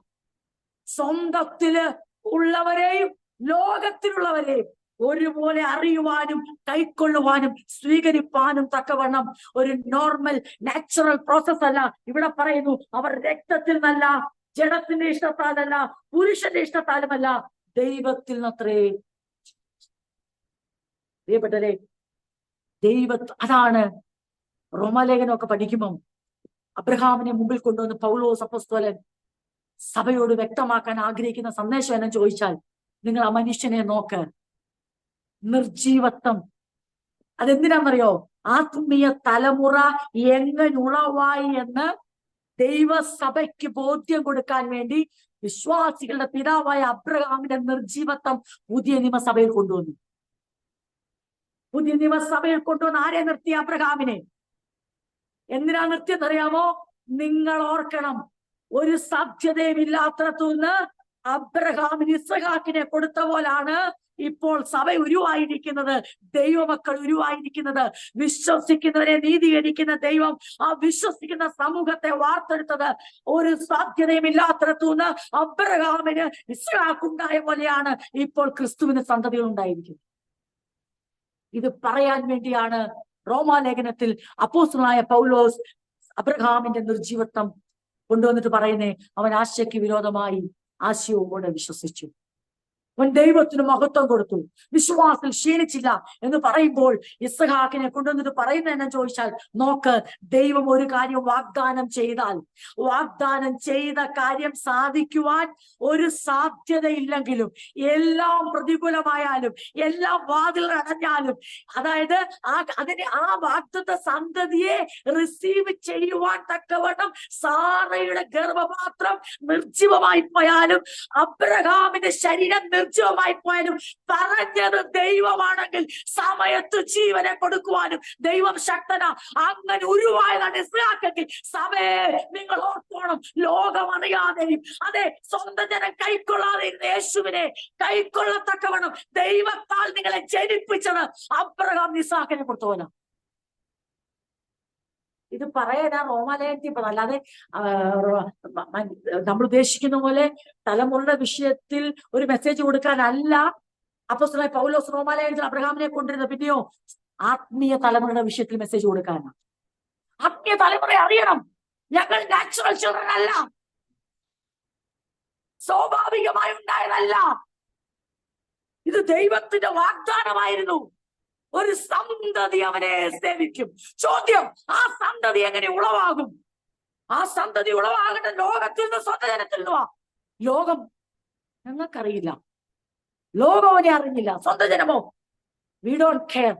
സ്വന്തത്തില് ഉള്ളവരെയും ലോകത്തിലുള്ളവരെയും ഒരുപോലെ അറിയുവാനും കൈക്കൊള്ളുവാനും സ്വീകരിപ്പാനും തക്കവണ്ണം ഒരു നോർമൽ നാച്ചുറൽ പ്രോസസ് അല്ല. ഇവിടെ പറയുന്നു, അവർ രക്തത്തിൽ നിന്നല്ല, ജഡത്തിന്റെ ഇഷ്ടത്താലല്ല, പുരുഷന്റെ ഇഷ്ടത്താലുമല്ല, ദൈവത്തിൽ നിന്നത്രേ. പ്രിയപ്പെട്ടവരെ, അതാണ് റോമാലേഖനമൊക്കെ പഠിക്കുമ്പം അബ്രഹാമിനെ മുമ്പിൽ കൊണ്ടുവന്ന് പൗലോസ് അപ്പോസ്തലൻ സഭയോട് വ്യക്തമാക്കാൻ ആഗ്രഹിക്കുന്ന സന്ദേശം എന്നു ചോദിച്ചാൽ, നിങ്ങൾ ആ മനുഷ്യനെ നോക്ക്. നിർജീവത്വം. അതെന്തിനാണെന്നറിയോ? ആത്മീയ തലമുറ എങ്ങനുളവായി എന്ന് ദൈവസഭയ്ക്ക് ബോധ്യം കൊടുക്കാൻ വേണ്ടി വിശ്വാസികളുടെ പിതാവായ അബ്രഹാമിന്റെ നിർജീവത്വം പുതിയ നിയമസഭയിൽ കൊണ്ടുവന്നു. പുതിയ നിയമസഭയിൽ കൊണ്ടുവന്ന് ആരെ നിർത്തി? അബ്രഹാമിനെ. എന്തിനാ നിർത്തിയെന്നറിയാമോ? നിങ്ങൾ ഓർക്കണം, ഒരു സാധ്യതയും ഇല്ലാത്തതുനിന്ന് അബ്രഹാമിന് ഇസ്ഹാക്കിനെ കൊടുത്ത പോലാണ് ഇപ്പോൾ സഭ ഉരുവായിരിക്കുന്നത്, ദൈവമക്കൾ ഉരുവായിരിക്കുന്നത്. വിശ്വസിക്കുന്നവരെ നീതീകരിക്കുന്ന ദൈവം ആ വിശ്വസിക്കുന്ന സമൂഹത്തെ വാർത്തെടുത്തത് ഒരു സാധ്യതയും ഇല്ലാത്തതുനിന്ന് അബ്രഹാമിന് ഇസ്ഹാക്കുണ്ടായ പോലെയാണ് ഇപ്പോൾ ക്രിസ്തുവിന് സന്തതികൾ ഉണ്ടായിരിക്കുന്നത്. ഇത് പറയാൻ വേണ്ടിയാണ് റോമാലേഖനത്തിൽ അപ്പോസ്തലനായ പൗലോസ് അബ്രഹാമിന്റെ നിർജീവത്വം കൊണ്ടുവന്നിട്ട് പറയുന്നേ, അവൻ ആശയ്ക്ക് വിരോധമായി ആശയോടെ വിശ്വസിച്ചു, അവൻ ദൈവത്തിന് മഹത്വം കൊടുത്തു, വിശ്വാസത്തിൽ ക്ഷീണിച്ചില്ല എന്ന് പറയുമ്പോൾ ഇസ്ഹാക്കിനെ കൊണ്ടുവന്നിട്ട് പറയുന്നത് എന്നു ചോദിച്ചാൽ, നോക്ക്, ദൈവം ഒരു കാര്യം വാഗ്ദാനം ചെയ്താൽ വാഗ്ദാനം ചെയ്ത കാര്യം സാധിക്കുവാൻ ഒരു സാധ്യതയില്ലെങ്കിലും, എല്ലാം പ്രതികൂലമായാലും, എല്ലാം വാതിൽ അടഞ്ഞാലും, അതായത് ആ വാഗ്ദത്ത സന്തതിയെ റിസീവ് ചെയ്യുവാൻ തക്കവണ്ണം സാറയുടെ ഗർഭപാത്രം നിർജീവമായി പോയാലും, അബ്രഹാമിന്റെ ശരീരം നിർജീവമായി പോയാലും, പറഞ്ഞത് ദൈവമാണെങ്കിൽ സമയത്ത് ജീവനെ കൊടുക്കുവാനും ദൈവം ശക്തനാ. അങ്ങനെ ഉരുവായതാണ് ഇസ്ഹാക്കെങ്കിൽ സഭയെ നിങ്ങൾ ഓർത്തോണം. ലോകം അറിയാതെയും അതെ സ്വന്തം ജനം കൈക്കൊള്ളാതെയും യേശുവിനെ കൈക്കൊള്ളത്തക്കവണ്ണം ദൈവത്താൽ നിങ്ങളെ ജനിപ്പിച്ചത് അബ്രഹാം ഇസ്ഹാക്കിനെ കൊടുത്തോല. ഇത് പറയാനാ റോമാലേഖനത്തിൽ, അല്ലാതെ നമ്മൾ ഉദ്ദേശിക്കുന്ന പോലെ തലമുറയുടെ വിഷയത്തിൽ ഒരു മെസ്സേജ് കൊടുക്കാനല്ല അപ്പോസ്തലനായ പൗലോസ് റോമാലേഖനത്തിൽ അബ്രഹാമിനെ കൊണ്ടിരുന്നത്. പിന്നെയോ ആത്മീയ തലമുറയുടെ വിഷയത്തിൽ മെസ്സേജ് കൊടുക്കാനാണ്. ആത്മീയ തലമുറ അറിയണം, ഞങ്ങൾ നാച്ചുറൽ ചിൽഡ്രൻ അല്ല, സ്വാഭാവികമായി ഉണ്ടായതല്ല, ഇത് ദൈവത്തിന്റെ വാഗ്ദാനമായിരുന്നു. ഒരു സന്തതി അവനെ സേവിക്കും. ചോദ്യം, ആ സന്തതി എങ്ങനെ ഉളവാകും? ആ സന്തതി ഉളവാകേണ്ട ലോകത്തിൽ നിന്ന്, സ്വന്തജനത്തിൽ നിന്നുവാ. ലോകം ഞങ്ങൾക്കറിയില്ല, ലോകം അവനെ അറിഞ്ഞില്ല. സ്വന്തജനമോ, വി ഡോണ്ട് കെയർ,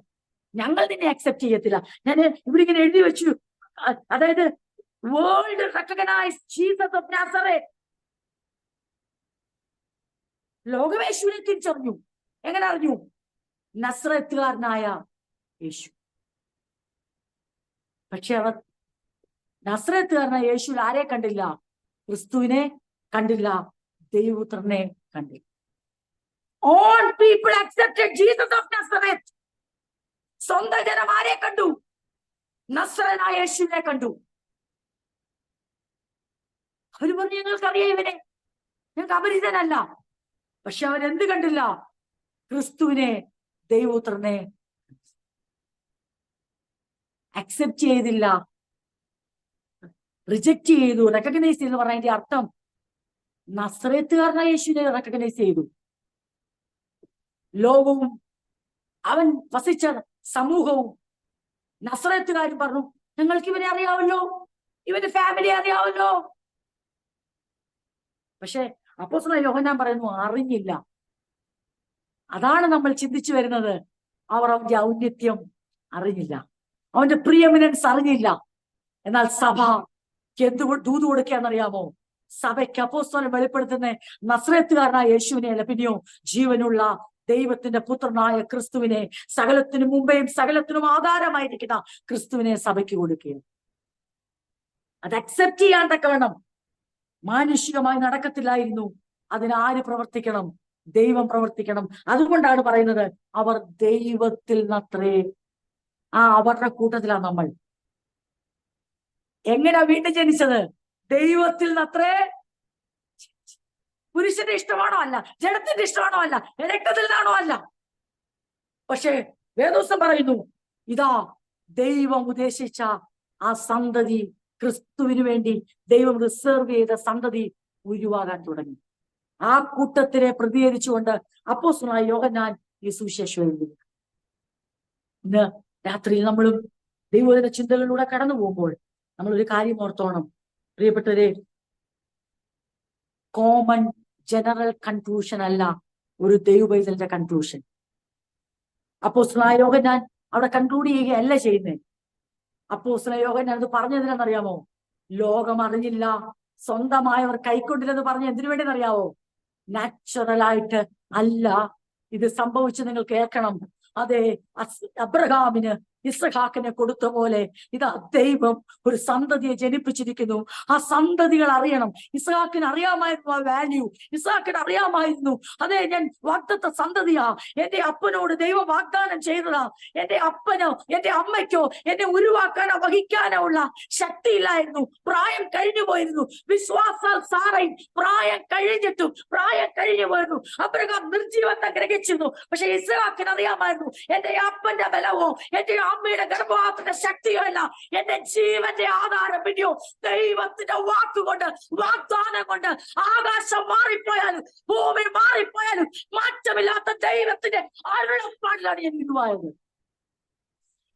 ഞങ്ങൾ നിന്നെ അക്സെപ്റ്റ് ചെയ്യത്തില്ല. ഞാൻ ഇവിടെ ഇങ്ങനെ എഴുതി വെച്ചു, അതായത് world recognise Jesus of Nazareth. ലോകം യേശുവിനെ തിരിച്ചറിഞ്ഞു. എങ്ങനെ അറിഞ്ഞു? നസ്രത്തുകാരനായ യേശു. പക്ഷെ അവർ നസ്രത്തുകാരനായ യേശുവിൽ ആരെ കണ്ടില്ല? ക്രിസ്തുവിനെ കണ്ടില്ല, ദൈവപുത്രനെ കണ്ടില്ല. All people accepted Jesus of Nazareth. സ്വന്തം ജനം ആരെ കണ്ടു? നസ്രനായ യേശുവിനെ കണ്ടു. അവര് പറഞ്ഞു, ഞങ്ങൾക്കറിയാം ഇവനെ, ഞങ്ങൾക്ക് അപരിചിതനല്ല. പക്ഷെ അവരെന്ത് കണ്ടില്ല? ക്രിസ്തുവിനെ, ദൈവപുത്രനെ അക്സെപ്റ്റ് ചെയ്തില്ല, റിജക്റ്റ് ചെയ്തു. റെക്കഗ്നൈസ് ചെയ്തു പറഞ്ഞതിന്റെ അർത്ഥം നസ്രത്തുകാരനായ യേശുവിനെ റെക്കഗ്നൈസ് ചെയ്തു. ലോകവും അവൻ വസിച്ച സമൂഹവും നസ്രത്തുകാരും പറഞ്ഞു, ഞങ്ങൾക്ക് ഇവനെ അറിയാമല്ലോ, ഇവന്റെ ഫാമിലി അറിയാമല്ലോ. പക്ഷെ അപ്പോസ്തലനായ യോഹന്നാൻ പറയുന്നു, അറിഞ്ഞില്ല. അതാണ് നമ്മൾ ചിന്തിച്ചു വരുന്നത്. അവർ അവന്റെ ഔന്നത്യം അറിഞ്ഞില്ല, അവന്റെ പ്രിയമിനൻസ് അറിഞ്ഞില്ല. എന്നാൽ സഭ എന്ത് ദൂത് കൊടുക്കുകയെന്നറിയാമോ? സഭയ്ക്ക് അപ്പോസ്തലൻ വെളിപ്പെടുത്തുന്ന നസ്രത്തുകാരനായ യേശുവിനെ അല്ല, പിന്നെയോ ജീവനുള്ള ദൈവത്തിന്റെ പുത്രനായ ക്രിസ്തുവിനെ, സകലത്തിനും മുമ്പേയും സകലത്തിനും ആധാരമായിരിക്കുന്ന ക്രിസ്തുവിനെ സഭയ്ക്ക് കൊടുക്കുകയും അത് അക്സെപ്റ്റ് ചെയ്യാൻ തക്കവണ്ണം മാനുഷികമായി നടക്കത്തില്ലായിരുന്നു. അതിനാര് പ്രവർത്തിക്കണം? ദൈവം പ്രവർത്തിക്കണം. അതുകൊണ്ടാണ് പറയുന്നത്, അവർ ദൈവത്തിൽ നത്രേ. അവരുടെ കൂട്ടത്തിലാണ് നമ്മൾ. എങ്ങനെയാ വീണ്ടും ജനിച്ചത്? ദൈവത്തിൽ നത്രേ. പുരുഷന്റെ ഇഷ്ടമാണോ? അല്ല. ജഡത്തിന്റെ ഇഷ്ടമാണോ? അല്ല. രക്തത്തിൽ നിന്നാണോ? അല്ല. പക്ഷേ വേദോസ്തം പറയുന്നു, ഇതാ ദൈവം ഉദ്ദേശിച്ച ആ സന്തതി, ക്രിസ്തുവിന് വേണ്ടി ദൈവം റിസർവ് ചെയ്ത സന്തതി ഉരുവാകാൻ തുടങ്ങി. ആ കൂട്ടത്തിനെ പ്രതികരിച്ചുകൊണ്ട് അപ്പോസ്തലനായ യോഹന്നാൻ ഈ സുവിശേഷം എഴുതി. ഇന്ന് രാത്രിയിൽ നമ്മളും ദൈവത്തിന്റെ ചിന്തകളിലൂടെ കടന്നു പോകുമ്പോൾ നമ്മളൊരു കാര്യം ഓർത്തോണം പ്രിയപ്പെട്ടവരെ. കോമൺ ജനറൽ കൺക്ലൂഷൻ അല്ല ഒരു ദൈവപൈതലിന്റെ കൺക്ലൂഷൻ. അപ്പോസ്തലനായ യോഹന്നാൻ അവിടെ കൺക്ലൂഡ് ചെയ്യുകയല്ല ചെയ്യുന്നത്. അപ്പോസ്തലനായ യോഹന്നാൻ അത് പറഞ്ഞതിനെന്നറിയാമോ? ലോകം അറിഞ്ഞില്ല, സ്വന്തമായവർ കൈക്കൊണ്ടില്ലെന്ന് പറഞ്ഞ എന്തിനു വേണ്ടിയെന്നറിയാവോ? നാച്ചുറലായിട്ട് അല്ല ഇത് സംഭവിച്ചു. നിങ്ങൾ കേൾക്കണം. അതെ, അബ്രഹാമിന് ഇസ്ഹാക്കിനെ കൊടുത്ത പോലെ ഇതാ ദൈവം ഒരു സന്തതിയെ ജനിപ്പിച്ചിരിക്കുന്നു. ആ സന്തതികൾ അറിയണം. ഇസ്ഹാക്കിന് അറിയാമായിരുന്നു ആ വാല്യൂ. ഇസ്ഹാക്കിന് അറിയാമായിരുന്നു, അതെ ഞാൻ വാഗ്ദത്ത സന്തതിയാ, എന്റെ അപ്പനോട് ദൈവം വാഗ്ദാനം ചെയ്തതാ. എന്റെ അപ്പനോ എന്റെ അമ്മയ്ക്കോ എന്നെ ഉരുവാക്കാനോ വഹിക്കാനോ ഉള്ള ശക്തിയില്ലായിരുന്നു. പ്രായം കഴിഞ്ഞു പോയിരുന്നു. വിശ്വാസാൽ സാറയും പ്രായം കഴിഞ്ഞു പോയിരുന്നു. അബ്രഹാം നിർജീവത്തെ ഗ്രഹിച്ചിരുന്നു. പക്ഷെ ഇസ്ഹാക്കിന് അറിയാമായിരുന്നു, എന്റെ അപ്പന്റെ ബലവോ എന്റെ അമ്മയുടെ ഗർഭപാത്രത്തിന്റെ ശക്തിയോ അല്ല, എന്റെ ജീവന്റെ ആധാരം പിന്നെയോ ദൈവത്തിന്റെ വാക്കുകൊണ്ട്, വാഗ്ദാനം കൊണ്ട്. ആകാശം മാറിപ്പോയാലും ഭൂമി മാറിപ്പോയാലും മാറ്റമില്ലാത്ത ദൈവത്തിന്റെ അരുളപ്പാടിലാണ് ഞാൻ ഇന്നുവായത്.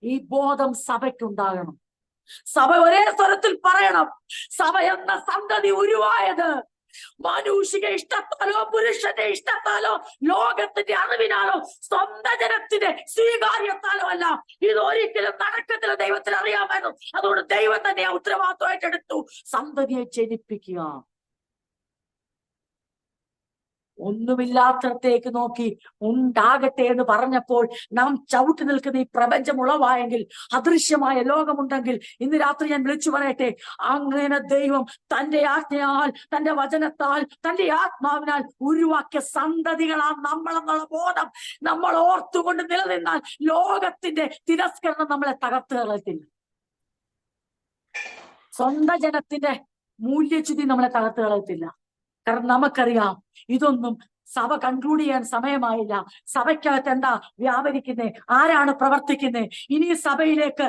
ഈ ബോധം സഭയ്ക്കുണ്ടാകണം. സഭ ഒരേ സ്വരത്തിൽ പറയണം, സഭ എന്ന സന്തതി ഉരുവായത് മാനുഷിക ഇഷ്ടത്താലോ പുരുഷന്റെ ഇഷ്ടത്താലോ ലോകത്തിന്റെ അറിവിനാലോ സ്വന്തം ജനത്തിന്റെ സ്വീകാര്യത്താലോ അല്ല. ഇതൊരിക്കലും നടക്കത്തില്ല. ദൈവത്തിന് അറിയാമായിരുന്നു. അതുകൊണ്ട് ദൈവം തന്നെ ആ ഉത്തരവാദിത്വം ഏറ്റെടുത്തു. സന്തതിയെ ജനിപ്പിക്കുക. ഒന്നുമില്ലാത്തടത്തേക്ക് നോക്കി ഉണ്ടാകട്ടെ എന്ന് പറഞ്ഞപ്പോൾ നാം ചവിട്ടി നിൽക്കുന്ന ഈ പ്രപഞ്ചം ഉളവായെങ്കിൽ, അദൃശ്യമായ ലോകമുണ്ടെങ്കിൽ, ഇന്ന് രാത്രി ഞാൻ വിളിച്ചു പറയട്ടെ, അങ്ങനെ ദൈവം തന്റെ ആജ്ഞയാൽ, തന്റെ വചനത്താൽ, തന്റെ ആത്മാവിനാൽ ഉരുവാക്കിയ സന്തതികളാ നമ്മളെന്നുള്ള ബോധം നമ്മൾ ഓർത്തുകൊണ്ട് നിലനിന്നാൽ ലോകത്തിന്റെ തിരസ്കരണം നമ്മളെ തകർത്ത് കളയത്തില്ല. സ്വന്തം ജനത്തിന്റെ മൂല്യച്യുതി നമ്മളെ തകർത്ത് കളയത്തില്ല. കാരണം നമുക്കറിയാം, ഇതൊന്നും സഭ കൺക്ലൂഡ് ചെയ്യാൻ സമയമായില്ല. സഭയ്ക്കകത്ത് എന്താ വ്യാപരിക്കുന്നേ? ആരാണ് പ്രവർത്തിക്കുന്നേ? ഇനി സഭയിലേക്ക്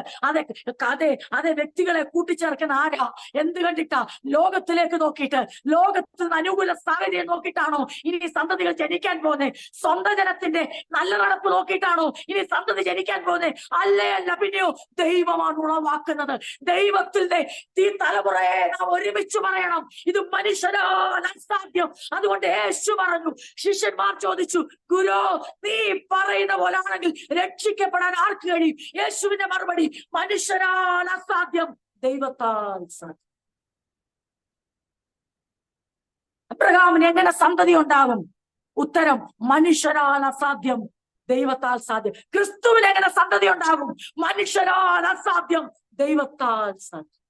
അതെ വ്യക്തികളെ കൂട്ടിച്ചേർക്കുന്ന ആരാ? എന്ത് കണ്ടിട്ടാ? ലോകത്തിലേക്ക് നോക്കിയിട്ട്, ലോകത്തിന് അനുകൂല സാഹചര്യം നോക്കിയിട്ടാണോ ഇനി സന്തതികൾ ജനിക്കാൻ പോകുന്നത്? സ്വന്തം ജനത്തിന്റെ നല്ല നടപ്പ് നോക്കിയിട്ടാണോ ഇനി സന്തതി ജനിക്കാൻ പോകുന്നത്? അല്ല, പിന്നെയോ ദൈവമാണ് ഉളവാക്കുന്നത്. ദൈവത്തിന്റെ ഈ തലമുറയെ നാം ഒരുമിച്ച് പറയണം, ഇത് മനുഷ്യരാൽ അസാധ്യം. അതുകൊണ്ട് യേശു പറഞ്ഞു, ശിഷ്യന്മാർ ചോദിച്ചു, ഗുരു നീ പറയുന്ന പോലാണെങ്കിൽ രക്ഷിക്കപ്പെടാൻ ആർക്ക് കഴിയും? യേശുവിന്റെ മറുപടി, മനുഷ്യരാൽ അസാധ്യം, ദൈവത്താൽ സാധ്യം. അബ്രഹാമിന് എങ്ങനെ സന്തതി ഉണ്ടാകും? ഉത്തരം, മനുഷ്യരാൽ അസാധ്യം, ദൈവത്താൽ സാധ്യം. ക്രിസ്തുവിന് എങ്ങനെ സന്തതി ഉണ്ടാകും? മനുഷ്യരാൽ അസാധ്യം, ദൈവത്താൽ സാധ്യം.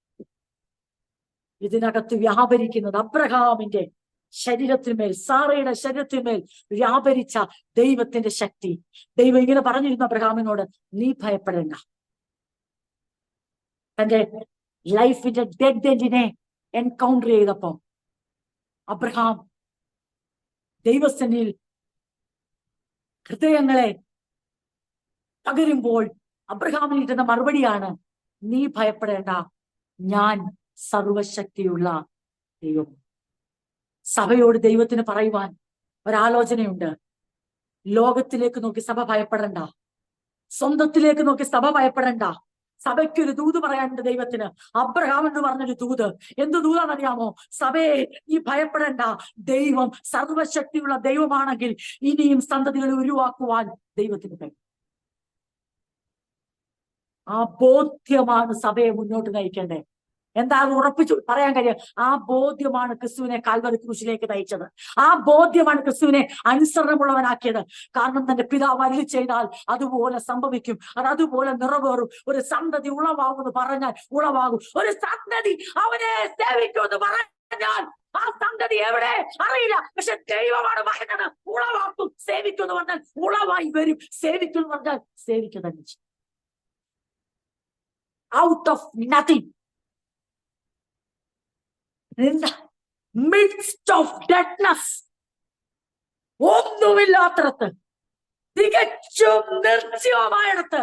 ഇതിനകത്ത് വ്യാപരിക്കുന്നത് അബ്രഹാമിന്റെ ശരീരത്തിന്മേൽ, സാറയുടെ ശരീരത്തിന്മേൽ വ്യാപരിച്ച ദൈവത്തിന്റെ ശക്തി. ദൈവം ഇങ്ങനെ പറഞ്ഞിരുന്നു അബ്രഹാമിനോട്, നീ ഭയപ്പെടേണ്ട. തന്റെ ലൈഫിന്റെ ഡെഡ് എൻഡിനെ എൻകൗണ്ടർ ചെയ്തപ്പോ അബ്രഹാം ദൈവസന്നിധിയിൽ ഹൃദയങ്ങളെ പകരുമ്പോൾ അബ്രഹാമിന് കിട്ടുന്ന മറുപടിയാണ്, നീ ഭയപ്പെടേണ്ട, ഞാൻ സർവശക്തിയുള്ള ദൈവം. സഭയോട് ദൈവത്തിന് പറയുവാൻ ഒരാലോചനയുണ്ട്. ലോകത്തിലേക്ക് നോക്കി സഭ ഭയപ്പെടണ്ട, സ്വന്തത്തിലേക്ക് നോക്കി സഭ ഭയപ്പെടണ്ട. സഭയ്ക്കൊരു ദൂത് പറയാനുണ്ട് ദൈവത്തിന്. അബ്രഹാം എന്ന് പറഞ്ഞൊരു ദൂത്. എന്ത് ദൂതാണെന്നറിയാമോ? സഭയെ നീ ഭയപ്പെടേണ്ട, ദൈവം സർവശക്തിയുള്ള ദൈവമാണെങ്കിൽ ഇനിയും സന്തതികളെ ഉരുവാക്കുവാൻ ദൈവത്തിന് കഴിയും. ആ ബോധ്യമാണ് സഭയെ മുന്നോട്ട് നയിക്കേണ്ടത്. എന്താ ഉറപ്പിച്ചു പറയാൻ കഴിയും? ആ ബോധ്യമാണ് ക്രിസ്തുവിനെ കാൽവരി ക്രൂശിലേക്ക് നയിച്ചത്. ആ ബോധ്യമാണ് ക്രിസ്തുവിനെ അനുസരണമുള്ളവനാക്കിയത്. കാരണം തന്റെ പിതാവ് അരുളി ചെയ്താൽ അതുപോലെ സംഭവിക്കും, അത് അതുപോലെ നിറവേറും. ഒരു സന്തതി ഉളവാകുമെന്ന് പറഞ്ഞാൽ ഉളവാകും. ഒരു സന്തതി അവനെ സേവിക്കുമെന്ന് പറഞ്ഞാൽ ആ സന്തതി എവിടെ അറിയില്ല, പക്ഷെ ദൈവമാണ് പറയുന്നത്. ഉളവാക്കും. സേവിക്കും എന്ന് പറഞ്ഞാൽ ഉളവായി വരും. സേവിക്കും എന്ന് പറഞ്ഞാൽ സേവിക്കുക തന്നെ ചെയ്യും. Out of nothing, in the midst of deadness, ഒന്നുമില്ലാത്തടത്ത്, തികച്ചും നിർജ്ജീവമായിടത്ത്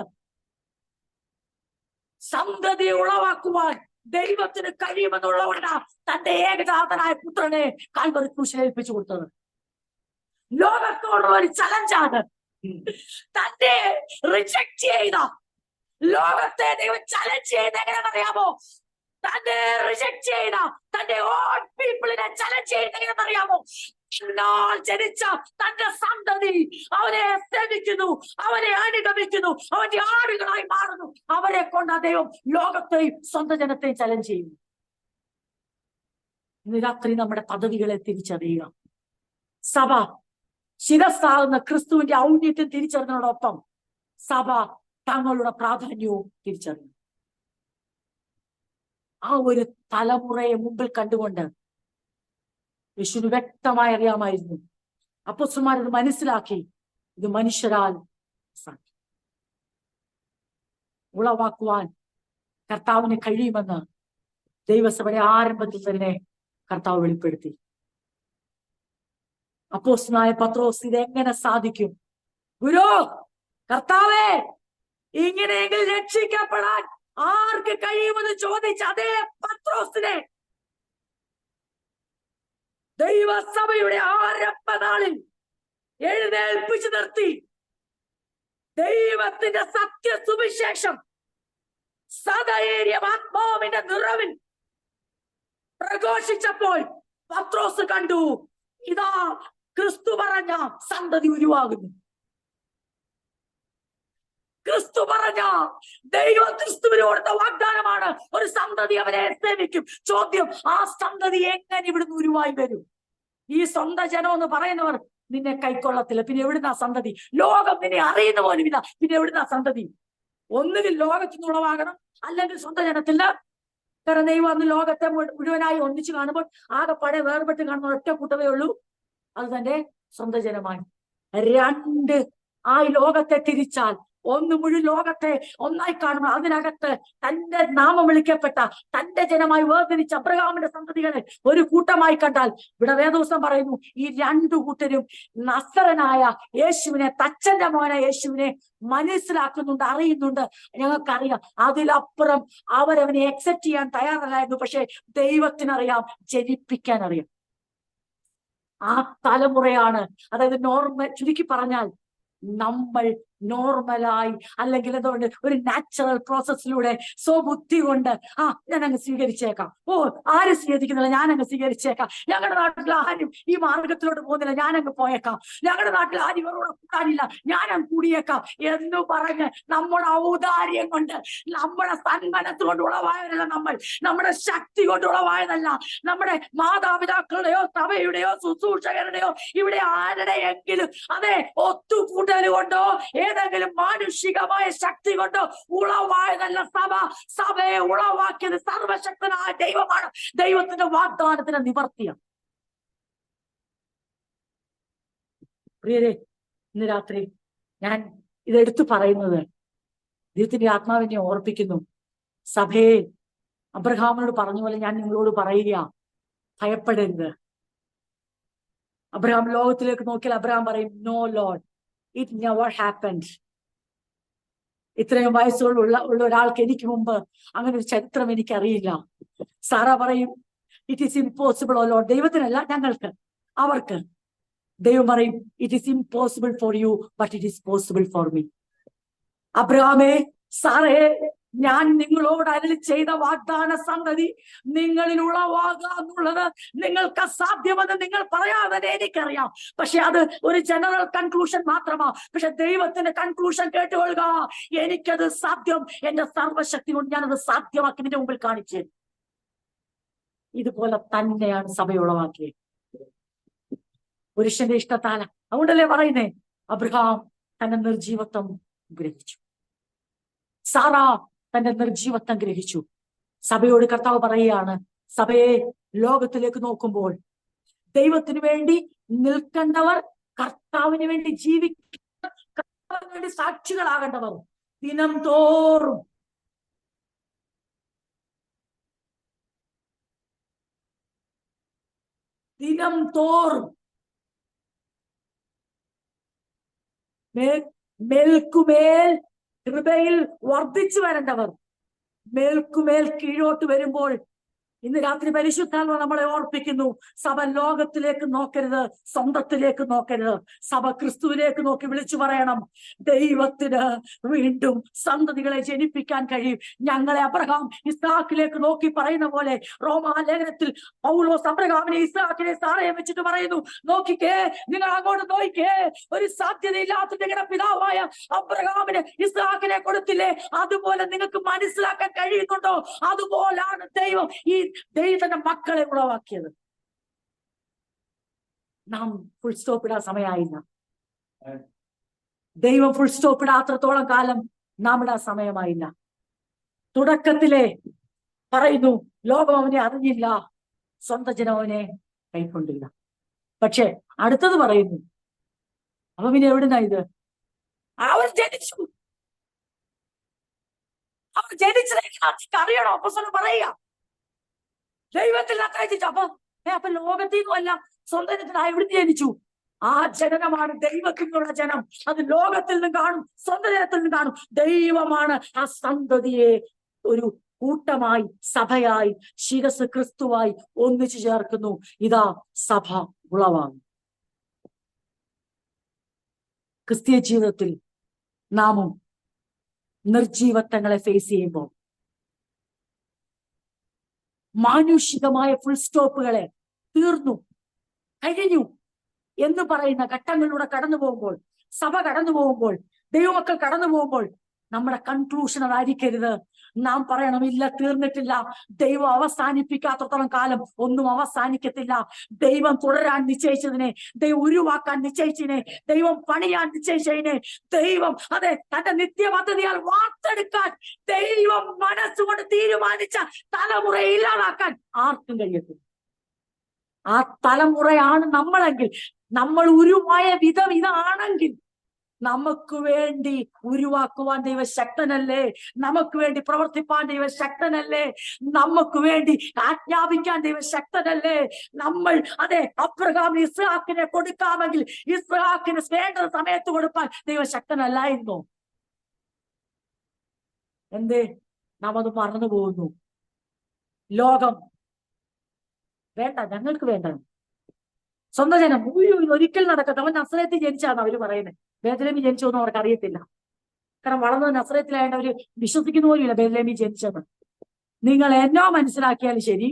സന്തതി ഉളവാക്കുവാൻ ദൈവത്തിന് കഴിയുമെന്നുള്ളവരാ തന്റെ ഏകജാതനായ പുത്രനെ കാൽവരി ക്രൂശിൽ ഏൽപ്പിച്ചു കൊടുത്തത്. ലോകത്തോടുള്ള ഒരു ചലഞ്ചാണ്. തന്നെ റിജക്ട് ചെയ്ത ലോകത്തെ ദൈവം ചലഞ്ച് ചെയ്ത് എങ്ങനെയാണെന്നറിയാമോ? തന്നെ റിജക്ട് ചെയ്ത തന്റെ ഓൺ പീപ്പിളിനെ ചലഞ്ച് ചെയ്യുന്നറിയാമോ? ജനിച്ച തന്റെ സന്തതി അവനെ സേവിക്കുന്നു, അവനെ അനുഗമിക്കുന്നു, അവന്റെ ആടുകളായി മാറുന്നു. അവരെ കൊണ്ട് ദൈവം ലോകത്തെയും സ്വന്തം ജനത്തെയും ചലഞ്ച് ചെയ്യുന്നു. ഇന്ന് രാത്രി നമ്മുടെ പദവികളെ തിരിച്ചറിയുക. സഭ ശിരസ്സാകുന്ന ക്രിസ്തുവിന്റെ ഔന്നത്യം തിരിച്ചറിഞ്ഞതോടൊപ്പം സഭ തങ്ങളുടെ പ്രാധാന്യവും തിരിച്ചറിഞ്ഞു. ആ ഒരു തലമുറയെ മുമ്പിൽ കണ്ടുകൊണ്ട് യേശുവിന് വ്യക്തമായി അറിയാമായിരുന്നു. അപ്പോസ്തലന്മാർ മനസ്സിലാക്കി, ഇത് മനുഷ്യരാൽ സാധിക്കും. ഉളവാക്കുവാൻ കർത്താവിന് കഴിയുമെന്ന് ദൈവസഭയുടെ ആരംഭത്തിൽ തന്നെ കർത്താവ് വെളിപ്പെടുത്തി. അപ്പോസ്തലനായ പത്രോസ് ഇതെങ്ങനെ സാധിക്കും? ഗുരു, കർത്താവേ, ഇങ്ങനെയെങ്കിൽ രക്ഷിക്കപ്പെടാൻ ആർക്ക് കഴിയുമെന്ന് ചോദിച്ച അതേ പത്രോസിനെ ദൈവസഭയുടെ ആരംഭനാളിൽ എഴുന്നേൽപ്പിച്ചു നിർത്തി ദൈവത്തിന്റെ സത്യ സുവിശേഷം സദൈര്യം ആത്മാവിന്റെ നിറവിൽ പ്രഘോഷിച്ചപ്പോൾ പത്രോസ് കണ്ടു, ഇതാ ക്രിസ്തു പറഞ്ഞ സന്തതി ഉരുവാകുന്നു. ക്രിസ്തു പറഞ്ഞ ദൈവം ക്രിസ്തുവിന് കൊടുത്ത വാഗ്ദാനമാണ്, ഒരു സന്തതി അവനെ സേവിക്കും. ചോദ്യം, ആ സന്തതി എങ്ങനെ ഇവിടുന്ന് ഉരുവായി വരും? ഈ സ്വന്തം ജനം എന്ന് പറയുന്നവർ നിന്നെ കൈക്കൊള്ളത്തില്ല. പിന്നെ എവിടുന്ന സന്തതി? ലോകം നിന്നെ അറിയുന്ന പോലുമില്ല, പിന്നെ എവിടുന്ന സന്തതി? ഒന്നുകിൽ ലോകത്തിന് ഉളവാകണം, അല്ലെങ്കിൽ സ്വന്തം ജനത്തില്ല. കാരണം ദൈവം അന്ന് ലോകത്തെ മുഴുവനായി ഒന്നിച്ചു കാണുമ്പോൾ ആകെപ്പാടെ വേർപെട്ട് കാണുന്ന ഒറ്റ കൂട്ടമേ ഉള്ളൂ, അത് തന്റെ സ്വന്തം ജനമാണ്. രണ്ട് ആ ലോകത്തെ തിരിച്ചാൽ ഒന്ന് മുഴുവൻ ലോകത്തെ ഒന്നായി കാണുമ്പോൾ അതിനകത്ത് തന്റെ നാമം വിളിക്കപ്പെട്ട തന്റെ ജനമായി വേർതിരിച്ച അബ്രഹാമിന്റെ സന്തതികളെ ഒരു കൂട്ടമായി കണ്ടാൽ, ഇവിടെ വേദപുസ്തകം പറയുന്നു, ഈ രണ്ടു കൂട്ടരും നസറനായ യേശുവിനെ, തച്ചന്റെ മോനായ യേശുവിനെ മനസ്സിലാക്കുന്നുണ്ട്, അറിയുന്നുണ്ട്. ഞങ്ങൾക്കറിയാം അതിലപ്പുറം അവരവനെ അക്സെപ്റ്റ് ചെയ്യാൻ തയ്യാറല്ലായിരുന്നു. പക്ഷെ ദൈവത്തിനറിയാം, ജനിപ്പിക്കാൻ അറിയാം. ആ തലമുറയാണ്, അതായത് നോർമൽ ചുരുക്കി പറഞ്ഞാൽ നമ്മൾ നോർമലായി, അല്ലെങ്കിൽ എന്തുകൊണ്ട് ഒരു നാച്ചുറൽ പ്രോസസ്സിലൂടെ സ്വബുദ്ധി കൊണ്ട് ഞാൻ അങ്ങ് സ്വീകരിച്ചേക്കാം, ആരും സ്വീകരിക്കുന്നില്ല, ഞാൻ അങ്ങ് സ്വീകരിച്ചേക്കാം, ഞങ്ങളുടെ നാട്ടിൽ ആരും ഈ മാർഗത്തിലോട്ട് പോകുന്നില്ല, ഞാൻ അങ്ങ് പോയേക്കാം, ഞങ്ങളുടെ നാട്ടിൽ ആരും ഇവരോട് കൂടാനില്ല, ഞാൻ അങ്ങ് കൂടിയേക്കാം എന്ന് പറഞ്ഞ് നമ്മുടെ ഔദാര്യം കൊണ്ട്, നമ്മുടെ സന്മനസ് കൊണ്ട് ഉളവായതല്ല നമ്മൾ, നമ്മുടെ ശക്തി കൊണ്ട് ഉളവായതല്ല, നമ്മുടെ മാതാപിതാക്കളുടെയോ സഭയുടെയോ ശുശ്രൂഷകരുടെയോ ഇവിടെ ആരുടെയെങ്കിലും അതെ ഒത്തുകൂട്ടൽ കൊണ്ടോ ഏതെങ്കിലും മാനുഷികമായ ശക്തി കൊണ്ടോ ഉളവായതല്ല സഭ. സഭയെ ഉളവാക്കിയത് സർവശക്തനായ ദൈവമാണ്. ദൈവത്തിന്റെ വാഗ്ദാനത്തിന് നിവർത്തിയാണ്. പ്രിയരെ, ഇന്ന് രാത്രി ഞാൻ ഇതെടുത്തു പറയുന്നത് ദൈവത്തിന്റെ ആത്മാവിനെ ഓർപ്പിക്കുന്നു. സഭയെ അബ്രഹാമിനോട് പറഞ്ഞ പോലെ ഞാൻ നിങ്ങളോട് പറയുക, ഭയപ്പെടരുത്. അബ്രഹാം ലോകത്തിലേക്ക് നോക്കിയാൽ അബ്രഹാം പറയും, no Lord, it never happened. ഇത്രയും വയസ്സുള്ള ഒരാൾക്ക് എനിക്ക് മുമ്പ് അങ്ങനെ ഒരു ചരിത്രം എനിക്കറിയില്ല. സാറ പറയും, it is impossible. Oh Lord, ദൈവത്തിനല്ല, ഞങ്ങൾക്ക്, അവർക്ക്. ദൈവം പറയും, it is impossible for you but it is possible for me. അബ്രഹാമേ, സാറേ, ഞാൻ നിങ്ങളോട് അരുളി ചെയ്ത വാഗ്ദാന സംഗതി നിങ്ങളിൽ ഉളവാകാന്നുള്ളത് നിങ്ങൾക്ക് അസാധ്യമെന്ന് നിങ്ങൾ പറയാതെ എനിക്കറിയാം. പക്ഷെ അത് ഒരു ജനറൽ കൺക്ലൂഷൻ മാത്രമാ. പക്ഷെ ദൈവത്തിന്റെ കൺക്ലൂഷൻ കേട്ടുകൊള്ളുക, എനിക്കത് സാധ്യം, എന്റെ സർവശക്തി കൊണ്ട് ഞാനത് സാധ്യമാക്കി നിന്റെ മുമ്പിൽ കാണിച്ചു. ഇതുപോലെ തന്നെയാണ് സഭ ഉളവാക്കിയത്, പുരുഷന്റെ ഇഷ്ടത്താല. അതുകൊണ്ടല്ലേ പറയുന്നേ, അബ്രഹാം തന്റെ നിർജീവത്വം ഗ്രഹിച്ചു, സാറ തന്റെ നിർജീവത്വം ഗ്രഹിച്ചു. സഭയോട് കർത്താവ് പറയുകയാണ്, സഭയെ ലോകത്തിലേക്ക് നോക്കുമ്പോൾ ദൈവത്തിന് വേണ്ടി നിൽക്കേണ്ടവർ, കർത്താവിന് വേണ്ടി ജീവിക്കുന്ന, കർത്താവിന് വേണ്ടി സാക്ഷികളാകേണ്ടവർ ദിനം തോറും മേൽക്കുമേൽ കൃപയിൽ വർദ്ധിച്ചു വരേണ്ടവർ മേൽക്കുമേൽ കീഴോട്ട് വരുമ്പോൾ, ഇന്ന് രാത്രി പരിശുദ്ധാത്മ നമ്മളെ ഓർപ്പിക്കുന്നു, സഭ ലോകത്തിലേക്ക് നോക്കരുത്, സ്വന്തത്തിലേക്ക് നോക്കരുത്. സഭ ക്രിസ്തുവിലേക്ക് നോക്കി വിളിച്ചു പറയണം, ദൈവത്തിന് വീണ്ടും സന്തതികളെ ജനിപ്പിക്കാൻ കഴിയും. ഞങ്ങളെ അബ്രഹാം ഇസ്ഹാക്കിലേക്ക് നോക്കി പറയുന്ന പോലെ, റോമാലേഖനത്തിൽ പൗലോസ് അബ്രഹാമിനെ ഇസ്ഹാക്കിനെ സാറയെ വെച്ചിട്ട് പറയുന്നു, നോക്കിക്കേ, നിങ്ങൾ അങ്ങോട്ട് നോക്കിക്കേ, ഒരു സാധ്യതയില്ലാത്ത നിങ്ങളുടെ പിതാവായ അബ്രഹാമിന് ഇസ്ഹാക്കിനെ കൊടുത്തില്ലേ, അതുപോലെ നിങ്ങൾക്ക് മനസ്സിലാക്കാൻ കഴിയുന്നുണ്ടോ? അതുപോലാണ് ദൈവം ഈ ദൈവത്തിന്റെ മക്കളെ ഉളവാക്കിയത്. നാം ഫുൾ സ്റ്റോപ്പ് ഇടാൻ സമയമായില്ല. ദൈവം ഫുൾ സ്റ്റോപ്പ് ഇടാത്രത്തോളം കാലം നാം ഇടാൻ സമയമായില്ല. തുടക്കത്തിലെ പറയുന്നു, ലോകം അവനെ അറിഞ്ഞില്ല, സ്വന്തം ജനം അവനെ കൈക്കൊണ്ടില്ല. പക്ഷെ അടുത്തത് പറയുന്നു, അവ പിന്നെ എവിടുന്ന ഇത്? അവർ ജനിച്ചു, അവർ ജനിച്ചത് അറിയണോ? അപ്പോസ്തലൻ പറയുക, ദൈവത്തിൽ അത്രയിച്ചു. അപ്പൊ ലോകത്തിൽ നിന്നും അല്ല, സ്വന്തം ജനത്തിന് എവിടുന്ന് ജനിച്ചു? ആ ജനനമാണ് ദൈവത്തിനുള്ള ജനം. അത് ലോകത്തിൽ നിന്നും കാണും, സ്വന്തം ജനത്തിൽ നിന്നും കാണും. ദൈവമാണ് ആ സന്തതിയെ ഒരു കൂട്ടമായി, സഭയായി, ശിരസ് ക്രിസ്തുവായി ഒന്നിച്ചു ചേർക്കുന്നു. ഇതാ സഭ ഉളവാകും. ക്രിസ്തീയ ജീവിതത്തിൽ നാമും നിർജീവത്വങ്ങളെ ഫേസ് ചെയ്യുമ്പോൾ, മാനുഷികമായ ഫുൾ സ്റ്റോപ്പുകളെ തീർന്നു, കഴിഞ്ഞു എന്ന് പറയുന്ന ഘട്ടങ്ങളിലൂടെ കടന്നു പോകുമ്പോൾ, സഭ കടന്നു പോകുമ്പോൾ, ദൈവമക്കൾ കടന്നു പോകുമ്പോൾ, നമ്മുടെ കൺക്ലൂഷൻ അതായിരിക്കരുത്. നാം പറയണം, ഇല്ല, തീർന്നിട്ടില്ല. ദൈവം അവസാനിപ്പിക്കാത്തത്തോളം കാലം ഒന്നും അവസാനിക്കത്തില്ല. ദൈവം തുടരാൻ നിശ്ചയിച്ചതിനെ, ദൈവം ഉരുവാക്കാൻ നിശ്ചയിച്ചതിനെ, ദൈവം പണിയാൻ നിശ്ചയിച്ചതിനെ, ദൈവം അതെ തന്റെ നിത്യപദ്ധതിയാൽ വാർത്തെടുക്കാൻ ദൈവം മനസ്സുകൊണ്ട് തീരുമാനിച്ച തലമുറയെ ഇല്ലാതാക്കാൻ ആർക്കും കഴിയത്തില്ല. ആ തലമുറയാണ് നമ്മളെങ്കിൽ, നമ്മൾ ഉരുവായ വിധം ഇതാണെങ്കിൽ, നമുക്ക് വേണ്ടി ഉരുവാക്കുവാൻ ദൈവം ശക്തനല്ലേ? നമുക്ക് വേണ്ടി പ്രവർത്തിപ്പാൻ ദൈവം ശക്തനല്ലേ? നമുക്ക് വേണ്ടി ആജ്ഞാപിക്കാൻ ദൈവം ശക്തനല്ലേ? നമ്മൾ അതെ അബ്രഹാമിന് ഇസ്ഹാക്കിനെ കൊടുക്കാമെങ്കിൽ ഇസ്ഹാക്കിന് വേണ്ട സമയത്ത് കൊടുപ്പാൻ ദൈവം ശക്തനല്ലായിരുന്നോ? എന്തേ നാം അത് മറന്നു പോകുന്നു? ലോകം വേണ്ട, ഞങ്ങൾക്ക് വേണ്ട. സ്വന്തം ജനം ഒരിക്കൽ നടക്കട്ടെ. അവൻ നസ്രയത്തിൽ ജനിച്ചാന്ന് അവര് പറയുന്നത്. ബേത്ലഹേമിൽ ജനിച്ചൊന്നും അവർക്ക് അറിയത്തില്ല. കാരണം വളർന്നത് നസ്രയത്തിലായതുകൊണ്ട് അവര് വിശ്വസിക്കുന്ന പോലുമില്ല ബേത്ലഹേമിൽ ജനിച്ചത്. നിങ്ങൾ എന്നോ മനസ്സിലാക്കിയാലും ശരി,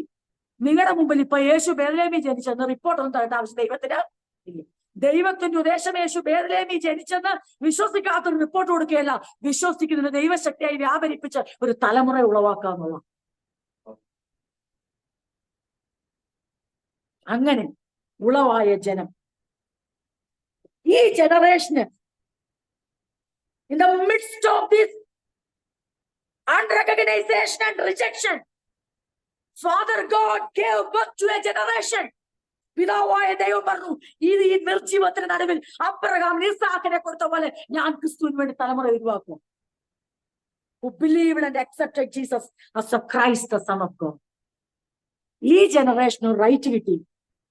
നിങ്ങളുടെ മുമ്പിൽ ഇപ്പൊ യേശു ബേത്ലഹേമിൽ ജനിച്ചെന്ന് റിപ്പോർട്ടൊന്നും തരേണ്ട ആവശ്യം ദൈവത്തിന് ഇല്ല. ദൈവത്തിന്റെ ഉദ്ദേശം യേശു ബേത്ലഹേമിൽ ജനിച്ചെന്ന് വിശ്വസിക്കാത്തൊരു റിപ്പോർട്ട് കൊടുക്കുകയല്ല, വിശ്വസിക്കുന്നതിന് ദൈവശക്തിയായി വ്യാപരിപ്പിച്ച് ഒരു തലമുറ ഉളവാക്കാന്നുള്ള. അങ്ങനെ ഉളവായ ജനം, ഈ ജനറേഷന് in the midst of this unrecognization and rejection, Father God gave birth to a generation. പിതാവായ ദൈവം പറഞ്ഞു, ഈ നിർജീവത്തിന് നടുവിൽ അബ്രഹാം ഇസ്ഹാക്കിനെ കൊടുത്ത പോലെ ഞാൻ ക്രിസ്തുവിന് വേണ്ടി തലമുറ ഉരുവാക്കും. Who believed and accepted Jesus as a Christ, the Son of God. ഈ ജനറേഷന് റൈറ്റ് കിട്ടി.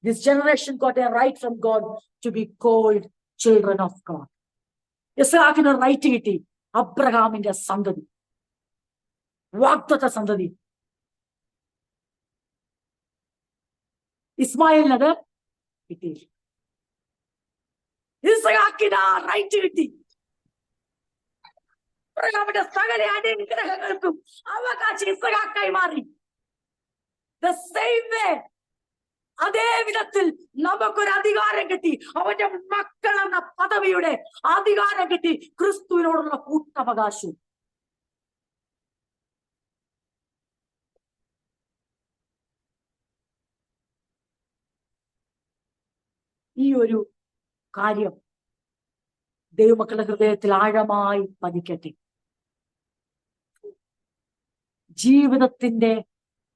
This generation got a right from God to be called children of God. ഇസ്ഹാക്കിന് റൈറ്റ് കിട്ടി, അബ്രഹാമിന്റെ സന്തതി, വാഗ്ദത്ത സന്തതി. ഇസ്മായിലിനത് കിട്ടി. ഇസ്ഹാക്കിന് റൈറ്റ് കിട്ടി. അബ്രഹാമിന്റെ സകല അനുഗ്രഹങ്ങൾക്കും അവകാശം ഇസ്ഹാക്കായി മാറി. The same way, അതേ വിധത്തിൽ നമുക്കൊരു അധികാരം കിട്ടി. അവന്റെ മക്കൾ എന്ന പദവിയുടെ അധികാരം കിട്ടി, ക്രിസ്തുവിനോടുള്ള കൂട്ടവകാശം. ഈ ഒരു കാര്യം ദൈവമക്കളുടെ ഹൃദയത്തിൽ ആഴമായി പതിക്കട്ടെ. ജീവിതത്തിന്റെ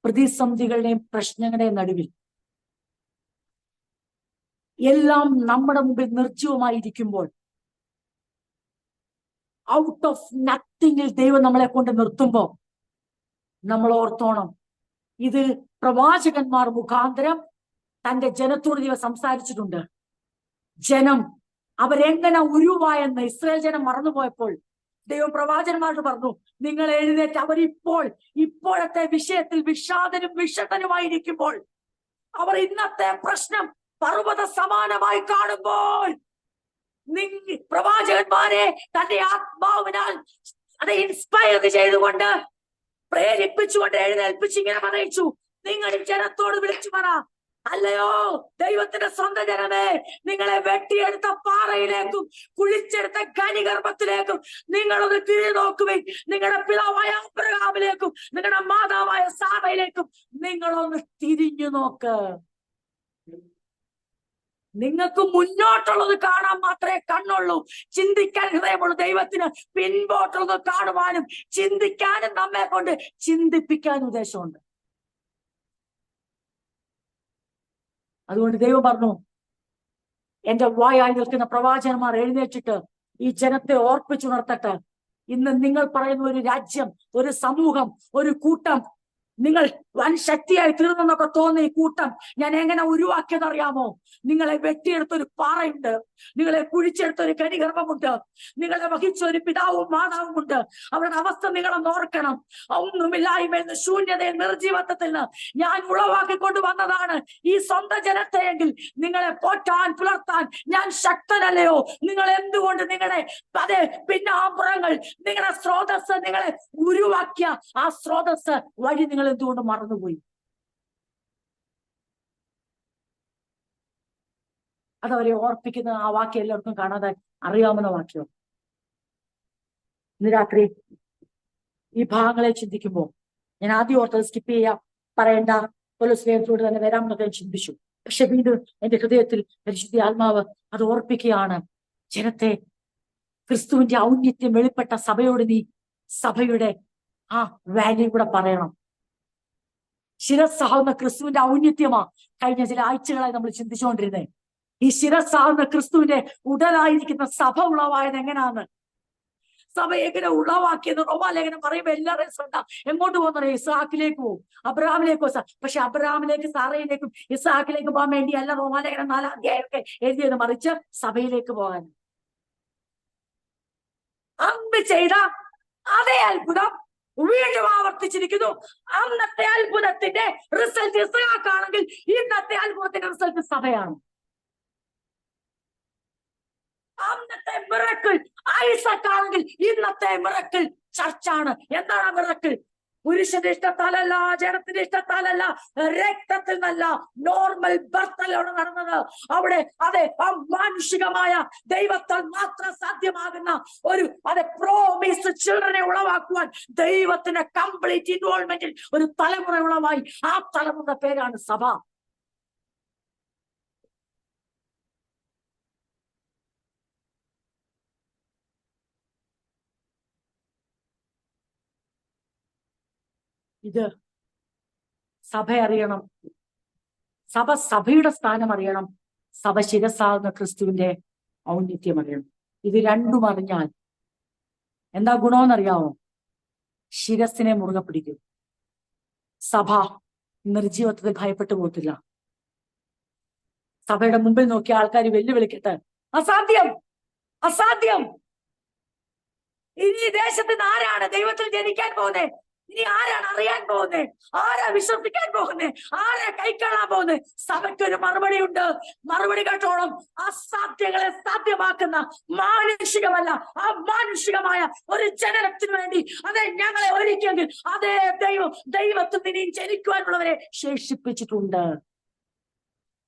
പ്രതിസന്ധികളുടെയും പ്രശ്നങ്ങളുടെയും നടുവിൽ എല്ലാം നമ്മുടെ മുമ്പിൽ നിർജ്ജീവമായിരിക്കുമ്പോൾ, ഔട്ട് ഓഫ് നത്തിങ്ങിൽ ദൈവം നമ്മളെ കൊണ്ട് നിർത്തുമ്പോ നമ്മൾ ഓർത്തോണം, ഇത് പ്രവാചകന്മാർ മുഖാന്തരം തന്റെ ജനത്തോട് ദൈവം സംസാരിച്ചിട്ടുണ്ട്. ജനം അവരെങ്ങനെ ഉരുവായെന്ന് ഇസ്രായേൽ ജനം മറന്നുപോയപ്പോൾ ദൈവം പ്രവാചകന്മാരോട് പറഞ്ഞു, നിങ്ങൾ എഴുന്നേറ്റ്. ഇപ്പോഴത്തെ വിഷയത്തിൽ വിഷാദനും വിഷട്ടനുമായിരിക്കുമ്പോൾ, അവർ ഇന്നത്തെ പ്രശ്നം പർവ്വത സമാനമായി കാണുമ്പോൾ, പ്രവാചകന്മാരെ തന്റെ ആത്മാവിനാൽ അത് ഇൻസ്പയർ ചെയ്തുകൊണ്ട് പ്രേരിപ്പിച്ചുകൊണ്ട് എഴുന്നേൽപ്പിച്ച് ഇങ്ങനെ പറയിച്ചു, നിങ്ങൾ ജനത്തോട് വിളിച്ചു പറ, അല്ലയോ ദൈവത്തിന്റെ സ്വന്തം ജനമേ, നിങ്ങളെ വെട്ടിയെടുത്ത പാറയിലേക്കും കുഴിച്ചെടുത്ത ഖനിഗർഭത്തിലേക്കും നിങ്ങളൊന്ന് തിരിഞ്ഞു നോക്കുവിൻ. നിങ്ങളുടെ പിതാവായ അബ്രഹാമിലേക്കും നിങ്ങളുടെ മാതാവായ സാറയിലേക്കും നിങ്ങളൊന്ന് തിരിഞ്ഞു നോക്ക്. നിങ്ങൾക്ക് മുന്നോട്ടുള്ളത് കാണാൻ മാത്രമേ കണ്ണുള്ളൂ, ചിന്തിക്കാൻ ഹൃദയമുള്ളൂ. ദൈവത്തിന് പിൻപോട്ടുള്ളത് കാണുവാനും ചിന്തിക്കാനും നമ്മെ കൊണ്ട് ചിന്തിപ്പിക്കാനും ഉദ്ദേശമുണ്ട്. അതുകൊണ്ട് ദൈവം പറഞ്ഞു, എന്റെ വായായി നിൽക്കുന്ന പ്രവാചകന്മാർ എഴുന്നേറ്റിട്ട് ഈ ജനത്തെ ഓർപ്പിച്ചുണർത്തട്ടെ. ഇന്ന് നിങ്ങൾ പറയുന്ന ഒരു രാജ്യം, ഒരു സമൂഹം, ഒരു കൂട്ടം, നിങ്ങൾ വൻ ശക്തിയായി തീർന്നെന്നൊക്കെ തോന്നുന്ന ഈ കൂട്ടം ഞാൻ എങ്ങനെ ഉരുവാക്കിയതറിയാമോ? നിങ്ങളെ വെട്ടിയെടുത്തൊരു പാറയുണ്ട്, നിങ്ങളെ കുഴിച്ചെടുത്തൊരു ഖനിഗർഭമുണ്ട്, നിങ്ങളെ വഹിച്ച ഒരു പിതാവും മാതാവും ഉണ്ട്. അവരുടെ അവസ്ഥ നിങ്ങളൊന്ന് ഓർക്കണം. ഒന്നുമില്ലായ്മയെന്ന്, ശൂന്യതയിൽ, നിർജീവത്വത്തിൽ നിന്ന് ഞാൻ ഉളവാക്കിക്കൊണ്ടുവന്നതാണ് ഈ സ്വന്തം ജനത്തെയെങ്കിൽ നിങ്ങളെ പോറ്റാൻ പുലർത്താൻ ഞാൻ ശക്തനല്ലയോ? നിങ്ങൾ എന്തുകൊണ്ട് നിങ്ങളുടെ അതേ പിന്നാമ്പുറങ്ങൾ, നിങ്ങളുടെ സ്രോതസ്, നിങ്ങളെ ഉരുവാക്കിയ ആ സ്രോതസ് വഴി നിങ്ങൾ എന്തുകൊണ്ട് മറന്നുപോയി? അതവരെ ഓർപ്പിക്കുന്ന ആ വാക്യം എല്ലാവർക്കും കാണാതെ അറിയാവുന്ന വാക്യം. ഇന്ന് രാത്രി ഈ ഭാഗങ്ങളെ ചിന്തിക്കുമ്പോൾ ഞാൻ ആദ്യം ഓർത്തത് സ്കിപ്പ് ചെയ്യാം, പറയേണ്ട സ്നേഹത്തോട് തന്നെ വരാമെന്നൊക്കെ ചിന്തിച്ചു. പക്ഷെ വീണ്ടും എന്റെ ഹൃദയത്തിൽ പരിശുദ്ധ ആത്മാവ് അത് ഓർപ്പിക്കുകയാണ്. ജനത്തെ ക്രിസ്തുവിന്റെ ഔന്നത്യം വെളിപ്പെട്ട സഭയോട് നീ സഭയുടെ ആ വാല്യൂ കൂടെ പറയണം. ശിരസ്സാവുന്ന ക്രിസ്തുവിന്റെ ഔന്നത്യമാ കഴിഞ്ഞ ചില ആഴ്ചകളായി നമ്മൾ ചിന്തിച്ചുകൊണ്ടിരുന്നേ. ഈ ശിരസ്സാവുന്ന ക്രിസ്തുവിന്റെ ഉടലായിരിക്കുന്ന സഭ ഉളവായത് എങ്ങനെയാന്ന്, സഭ എങ്ങനെ ഉളവാക്കിയെന്ന് റോമാലേഖനം പറയുമ്പോൾ എല്ലാവരും ശ്രദ്ധ എങ്ങോട്ട് പോകുന്നറിയാം? ഇസ്ഹാക്കിലേക്ക് പോകും, അബ്രഹാമിലേക്ക് പോകും. പക്ഷെ അബ്രഹാമിലേക്ക്, സാറയിലേക്കും ഇസ്ഹാക്കിലേക്ക് പോകാൻ വേണ്ടിയല്ല റോമാലേഖനം 4 അധ്യായമൊക്കെ എഴുതിയത്, മറിച്ച് സഭയിലേക്ക് പോകാൻ. അന്ന് ചെയ്ത അതേ അത്ഭുതം വീണ്ടും ആവർത്തിച്ചിരിക്കുന്നു. അന്നത്തെ അത്ഭുതത്തിന്റെ റിസൾട്ട് ഇസ്ഹാക്കാണെങ്കിൽ ഇന്നത്തെ അത്ഭുതത്തിന്റെ റിസൾട്ട് സഭയാണ്. അന്നത്തെ മിറക്കിൾ ഐസക് ആണെങ്കിൽ ഇന്നത്തെ മിറക്കിൾ ചർച്ചാണ്. എന്താണ് ആ മിറക്കിൾ? പുരുഷന്റെ ഇഷ്ടത്താലല്ല, ജനത്തിന്റെ ഇഷ്ടത്താലല്ല, രക്തത്തിൽ നിന്നല്ല, നോർമൽ ബർത്തലാണ് നടന്നത് അവിടെ. അതെ, മാനുഷികമായ ദൈവത്താൽ മാത്രം സാധ്യമാകുന്ന ഒരു പ്രോമിസ് ചിൽഡ്രനെ ഉളവാക്കുവാൻ ദൈവത്തിന്റെ കംപ്ലീറ്റ് ഇൻവോൾവ്മെന്റിൽ ഒരു തലമുറ ഉളവായി. ആ തലമുറ പേരാണ് സഭ. ഇത് സഭ അറിയണം, സഭയുടെ സ്ഥാനം അറിയണം, സഭ ശിരസാകുന്ന ക്രിസ്തുവിന്റെ ഔന്നിത്യം അറിയണം. ഇത് രണ്ടും അറിഞ്ഞാൽ എന്താ ഗുണമെന്നറിയാമോ? ശിരസിനെ മുറുകെ പിടിക്കും. സഭ നിർജീവത്വത്തിൽ ഭയപ്പെട്ടു പോകത്തില്ല. സഭയുടെ മുമ്പിൽ നോക്കിയ ആൾക്കാർ വെല്ലുവിളിക്കട്ടെ, അസാധ്യം, അസാധ്യം. ഇനി ദേശത്ത് നിന്ന് ആരാണ് ദൈവത്തിൽ ജനിക്കാൻ പോകുന്നത്? ഇനി ആരാണ് അറിയാൻ പോകുന്നത്? ആരാ വിശ്വസിക്കാൻ പോകുന്നത്? ആരാ കൈക്കാണാൻ പോകുന്നത്? സഭയ്ക്കൊരു മറുപടിയുണ്ട്. മറുപടി കേട്ടോളം. അസാധ്യങ്ങളെ സാധ്യമാക്കുന്ന, മാനുഷികമല്ല അമാനുഷികമായ ഒരു ജനനത്തിന് വേണ്ടി അതെ ഞങ്ങളെ ഒരുക്കിയെങ്കിൽ അതേ ദൈവത്തിൽ ഇനിയും ജനിക്കുവാനുള്ളവരെ ശേഷിപ്പിച്ചിട്ടുണ്ട്.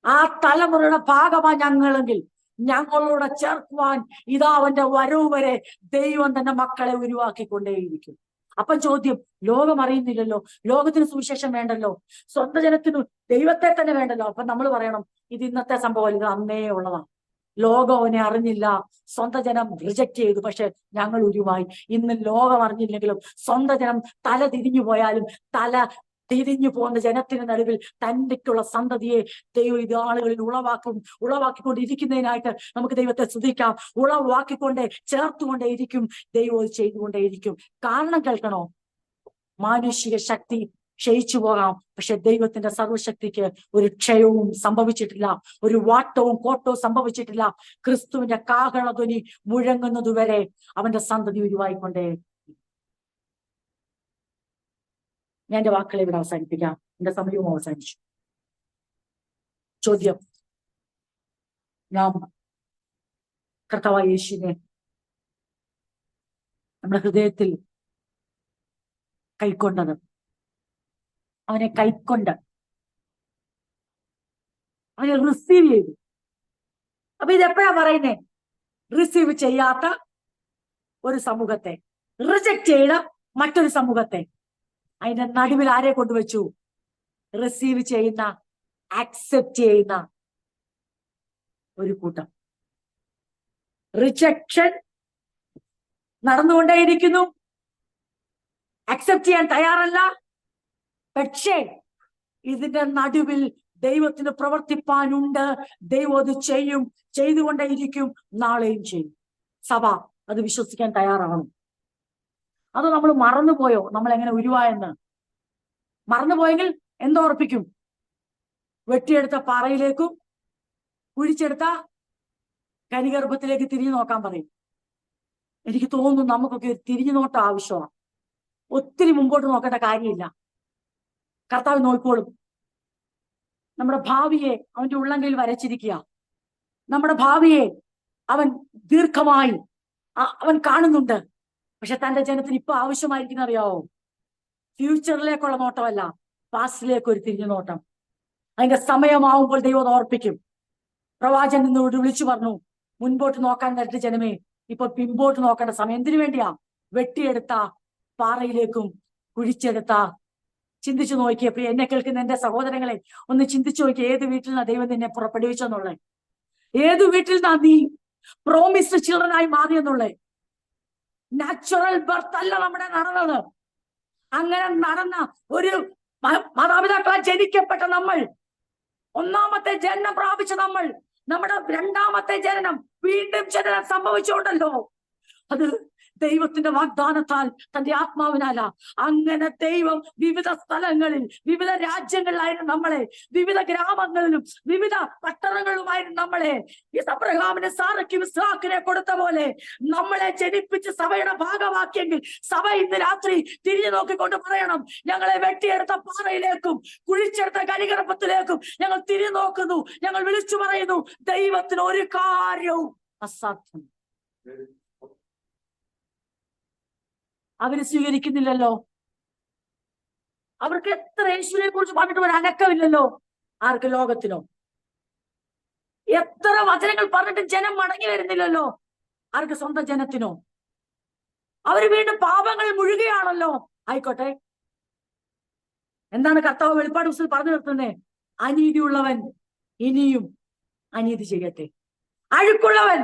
ആ തലമുറയുടെ ഭാഗമാണ് ഞങ്ങളെങ്കിൽ ഞങ്ങളോട് ചേർക്കുവാൻ ഇതാ അവന്റെ വരവ് വരെ ദൈവം തന്നെ മക്കളെ ഉരുവാക്കിക്കൊണ്ടേയിരിക്കും. അപ്പൊ ചോദ്യം, ലോകം അറിയുന്നില്ലല്ലോ, ലോകത്തിന് സുവിശേഷം വേണ്ടല്ലോ, സ്വന്തം ജനത്തിന് ദൈവത്തെ തന്നെ വേണ്ടല്ലോ. അപ്പൊ നമ്മൾ പറയണം ഇത് ഇന്നത്തെ സംഭവം, ഇത് അന്നേ ഉള്ളതാണ്. ലോകം അവനെ അറിഞ്ഞില്ല, സ്വന്തം ജനം റിജക്ട് ചെയ്തു, പക്ഷെ ഞങ്ങൾ ഉരുവായി. ഇന്ന് ലോകം അറിഞ്ഞില്ലെങ്കിലും സ്വന്തം ജനം തല തിരിഞ്ഞു പോയാലും തല തിരിഞ്ഞു പോകുന്ന ജനത്തിന് നടുവിൽ തൻ്റെക്കുള്ള സന്തതിയെ ദൈവം ഇത് ആളുകളിൽ ഉളവാക്കിക്കൊണ്ടിരിക്കുന്നതിനായിട്ട് നമുക്ക് ദൈവത്തെ സ്തുതിക്കാം. ഉളവാക്കിക്കൊണ്ടേ ചേർത്തുകൊണ്ടേയിരിക്കും, ദൈവം ചെയ്തുകൊണ്ടേയിരിക്കും. കാരണം കേൾക്കണോ? മാനുഷിക ശക്തി ക്ഷയിച്ചു പോകാം, പക്ഷെ ദൈവത്തിന്റെ സർവശക്തിക്ക് ഒരു ക്ഷയവും സംഭവിച്ചിട്ടില്ല, ഒരു വാട്ടവും കോട്ടവും സംഭവിച്ചിട്ടില്ല. ക്രിസ്തുവിന്റെ കാഹളധ്വനി മുഴങ്ങുന്നതുവരെ അവന്റെ സന്തതി ഉരുവായിക്കൊണ്ടേ. ഞാൻ എന്റെ വാക്കുകളെ ഇവിടെ അവസാനിപ്പിക്കാം, എന്റെ സമയവും അവസാനിച്ചു. ചോദ്യം, നാം കർത്താവായ യേശുവിനെ നമ്മുടെ ഹൃദയത്തിൽ കൈക്കൊണ്ടത്, അവനെ കൈക്കൊണ്ട് അവനെ റിസീവ് ചെയ്തു. അപ്പൊ ഇതെപ്പോഴാ പറയുന്നേ? റിസീവ് ചെയ്യാത്ത ഒരു സമൂഹത്തെ, റിജക്ട് ചെയ്ത മറ്റൊരു സമൂഹത്തെ, അതിന്റെ നടുവിൽ ആരെ കൊണ്ടുവച്ചു? റിസീവ് ചെയ്യുന്ന, ആക്സെപ്റ്റ് ചെയ്യുന്ന ഒരു കൂട്ടം. റിജക്ഷൻ നടന്നുകൊണ്ടേയിരിക്കുന്നു, അക്സെപ്റ്റ് ചെയ്യാൻ തയ്യാറല്ല. പക്ഷേ ഇതിന്റെ നടുവിൽ ദൈവത്തിന് പ്രവർത്തിപ്പാനുണ്ട്. ദൈവം അത് ചെയ്യും, ചെയ്തുകൊണ്ടേയിരിക്കും, നാളെയും ചെയ്യും. സഭ അത് വിശ്വസിക്കാൻ തയ്യാറാണ്. അത് നമ്മൾ മറന്നുപോയോ? നമ്മൾ എങ്ങനെ ഉരുവായെന്ന് മറന്നുപോയെങ്കിൽ എന്തോർപ്പിക്കും? വെട്ടിയെടുത്ത പാറയിലേക്കും കുഴിച്ചെടുത്ത കനിഗർഭത്തിലേക്ക് തിരിഞ്ഞു നോക്കാൻ പറയും. എനിക്ക് തോന്നുന്നു നമുക്കൊക്കെ തിരിഞ്ഞു നോട്ടം ആവശ്യമാണ്. ഒത്തിരി മുമ്പോട്ട് നോക്കേണ്ട കാര്യമില്ല, കർത്താവ് നോക്കിക്കോളും. നമ്മുടെ ഭാവിയെ അവന്റെ ഉള്ളങ്കയിൽ വരച്ചിരിക്കുക. നമ്മുടെ ഭാവിയെ അവൻ ദീർഘമായി അവൻ കാണുന്നുണ്ട്. പക്ഷെ തന്റെ ജനത്തിന് ഇപ്പൊ ആവശ്യമായിരിക്കുന്ന അറിയാവോ? ഫ്യൂച്ചറിലേക്കുള്ള നോട്ടമല്ല, പാസ്റ്റിലേക്ക് ഒരു തിരിഞ്ഞു നോട്ടം. അതിന്റെ സമയമാവുമ്പോൾ ദൈവം ഓർപ്പിക്കും. പ്രവാചകൻ നിന്നോട് വിളിച്ചു പറഞ്ഞു, മുൻപോട്ട് നോക്കാൻ നേരത്തെ ജനമേ, ഇപ്പൊ പിൻപോട്ട് നോക്കേണ്ട സമയം. എന്തിനു വേണ്ടിയാ? വെട്ടിയെടുത്ത പാറയിലേക്കും കുഴിച്ചെടുത്ത. ചിന്തിച്ചു നോക്കിയപ്പോ എന്നെ കേൾക്കുന്ന എന്റെ സഹോദരങ്ങളെ ഒന്ന് ചിന്തിച്ചു നോക്കിയ, ഏത് വീട്ടിൽ നിന്നാ ദൈവം നിന്നെ പുറപ്പെടുവിച്ചെന്നുള്ളേ? ഏത് വീട്ടിൽ നിന്നാ നീ പ്രോമിസ്ഡ് ചിൽഡ്രനായി മാറിയെന്നുള്ളേ? നാച്ചുറൽ ബർത്ത് അല്ല നമ്മുടെ നടന്നത്. അങ്ങനെ നടന്ന ഒരു മാതാപിതാക്കളാൽ ജനിക്കപ്പെട്ട നമ്മൾ, ഒന്നാമത്തെ ജനനം പ്രാപിച്ച നമ്മൾ, നമ്മുടെ രണ്ടാമത്തെ ജനനം, വീണ്ടും ജനനം സംഭവിച്ചുകൊണ്ടല്ലോ. അത് ദൈവത്തിന്റെ വാഗ്ദാനത്താൽ, തന്റെ ആത്മാവിനാല. അങ്ങനെ ദൈവം വിവിധ സ്ഥലങ്ങളിൽ, വിവിധ രാജ്യങ്ങളിലായിരുന്നു നമ്മളെ, വിവിധ ഗ്രാമങ്ങളിലും വിവിധ പട്ടണങ്ങളിലുമായിരുന്നു നമ്മളെ. അബ്രഹാമിന് സാറയ്ക്ക് ഇസ്ഹാക്കിനെ കൊടുത്ത പോലെ നമ്മളെ ജനിപ്പിച്ച് സഭയുടെ ഭാഗമാക്കിയെങ്കിൽ സഭ ഇന്ന് രാത്രി തിരിഞ്ഞു നോക്കിക്കൊണ്ട് പറയണം, ഞങ്ങളെ വെട്ടിയെടുത്ത പാറയിലേക്കും കുഴിച്ചെടുത്ത കനിഗർഭത്തിലേക്കും ഞങ്ങൾ തിരിഞ്ഞു നോക്കുന്നു. ഞങ്ങൾ വിളിച്ചു പറയുന്നു, ദൈവത്തിന് ഒരു കാര്യവും അസാധ്യം. അവര് സ്വീകരിക്കുന്നില്ലല്ലോ. അവർക്ക് എത്ര യേശുവിനെ കുറിച്ച് പറഞ്ഞിട്ട് ഒരു അനക്കമില്ലല്ലോ. ആർക്ക്? ലോകത്തിനോ? എത്ര വചനങ്ങൾ പറഞ്ഞിട്ട് ജനം മടങ്ങി വരുന്നില്ലല്ലോ. ആർക്ക്? സ്വന്തം ജനത്തിനോ? അവര് വീണ്ടും പാപങ്ങൾ മുഴുകയാണല്ലോ. ആയിക്കോട്ടെ, എന്താണ് കർത്താവ് വെളിപ്പാട് പുസ്തകത്തിൽ പറഞ്ഞു നിർത്തുന്നത്? അനീതിയുള്ളവൻ ഇനിയും അനീതി ചെയ്യട്ടെ, അഴുക്കുള്ളവൻ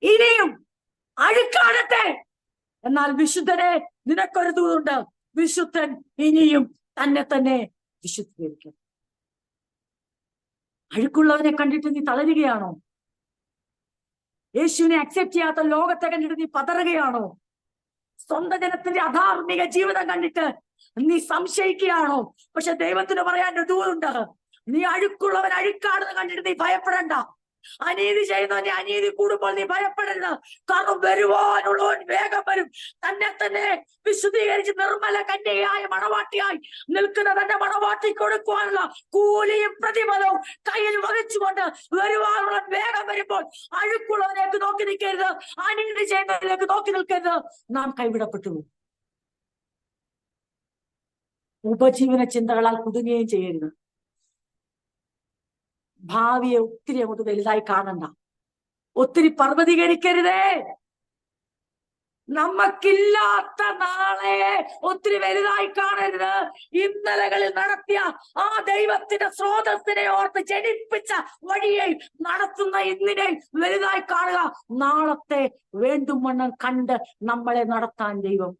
ഇനിയും അഴുക്കാടട്ടെ. എന്നാൽ വിശുദ്ധനെ നിനക്കൊരു ദൂതുണ്ട്, വിശുദ്ധൻ ഇനിയും തന്നെ തന്നെ വിശുദ്ധീകരിക്കും. അഴുക്കുള്ളവനെ കണ്ടിട്ട് നീ തളരുകയാണോ? യേശുവിനെ അക്സെപ്റ്റ് ചെയ്യാത്ത ലോകത്തെ കണ്ടിട്ട് നീ പതറുകയാണോ? സ്വന്തം ജനത്തിന്റെ അധാർമിക ജീവിതം കണ്ടിട്ട് നീ സംശയിക്കുകയാണോ? പക്ഷെ ദൈവത്തിന് പറയാൻ ദൂതുണ്ട്. നീ അഴുക്കുള്ളവൻ അഴുക്കാണെന്ന് കണ്ടിട്ട് നീ ഭയപ്പെടണ്ട. അനീതി ചെയ്യുന്നവന്റെ അനീതി കൂടുമ്പോൾ നീ ഭയപ്പെടരുത്. കാരണം വരുവാനുള്ളവൻ വേഗം വരും. തന്നെ തന്നെ വിശുദ്ധീകരിച്ച് നിർമ്മല കന്യകയായ മണവാട്ടിയായി നിൽക്കുന്ന തന്റെ മണവാട്ടി കൊടുക്കുവാനുള്ള കൂലിയും പ്രതിഫലവും കയ്യിൽ വഹിച്ചുകൊണ്ട് വരുവാനുള്ളവൻ വേഗം വരുമ്പോൾ അഴുക്കുള്ളവനേക്ക് നോക്കി നിൽക്കരുത്, അനീതി ചെയ്യുന്നതിലേക്ക് നോക്കി നിൽക്കരുത്. നാം കൈവിടപ്പെട്ടു. ഉപജീവന ചിന്തകളാൽ കുടുങ്ങുകയും ചെയ്യരുത്. ഭാവിയെ ഒത്തിരി അങ്ങോട്ട് വലുതായി കാണണ്ട, ഒത്തിരി പർവ്വതീകരിക്കരുതേ. നമുക്കില്ലാത്ത നാളെ ഒത്തിരി വലുതായി കാണരുത്. ഇന്നലകളിൽ നടത്തിയ ആ ദൈവത്തിന്റെ സ്രോതസ്സിനെ ഓർത്ത് ജനിപ്പിച്ച വഴിയെ നടത്തുന്ന ഇന്നിനെ വലുതായി കാണുക. നാളത്തെ വേണ്ടും വണ്ണം കണ്ട് നമ്മളെ നടത്താൻ ദൈവം.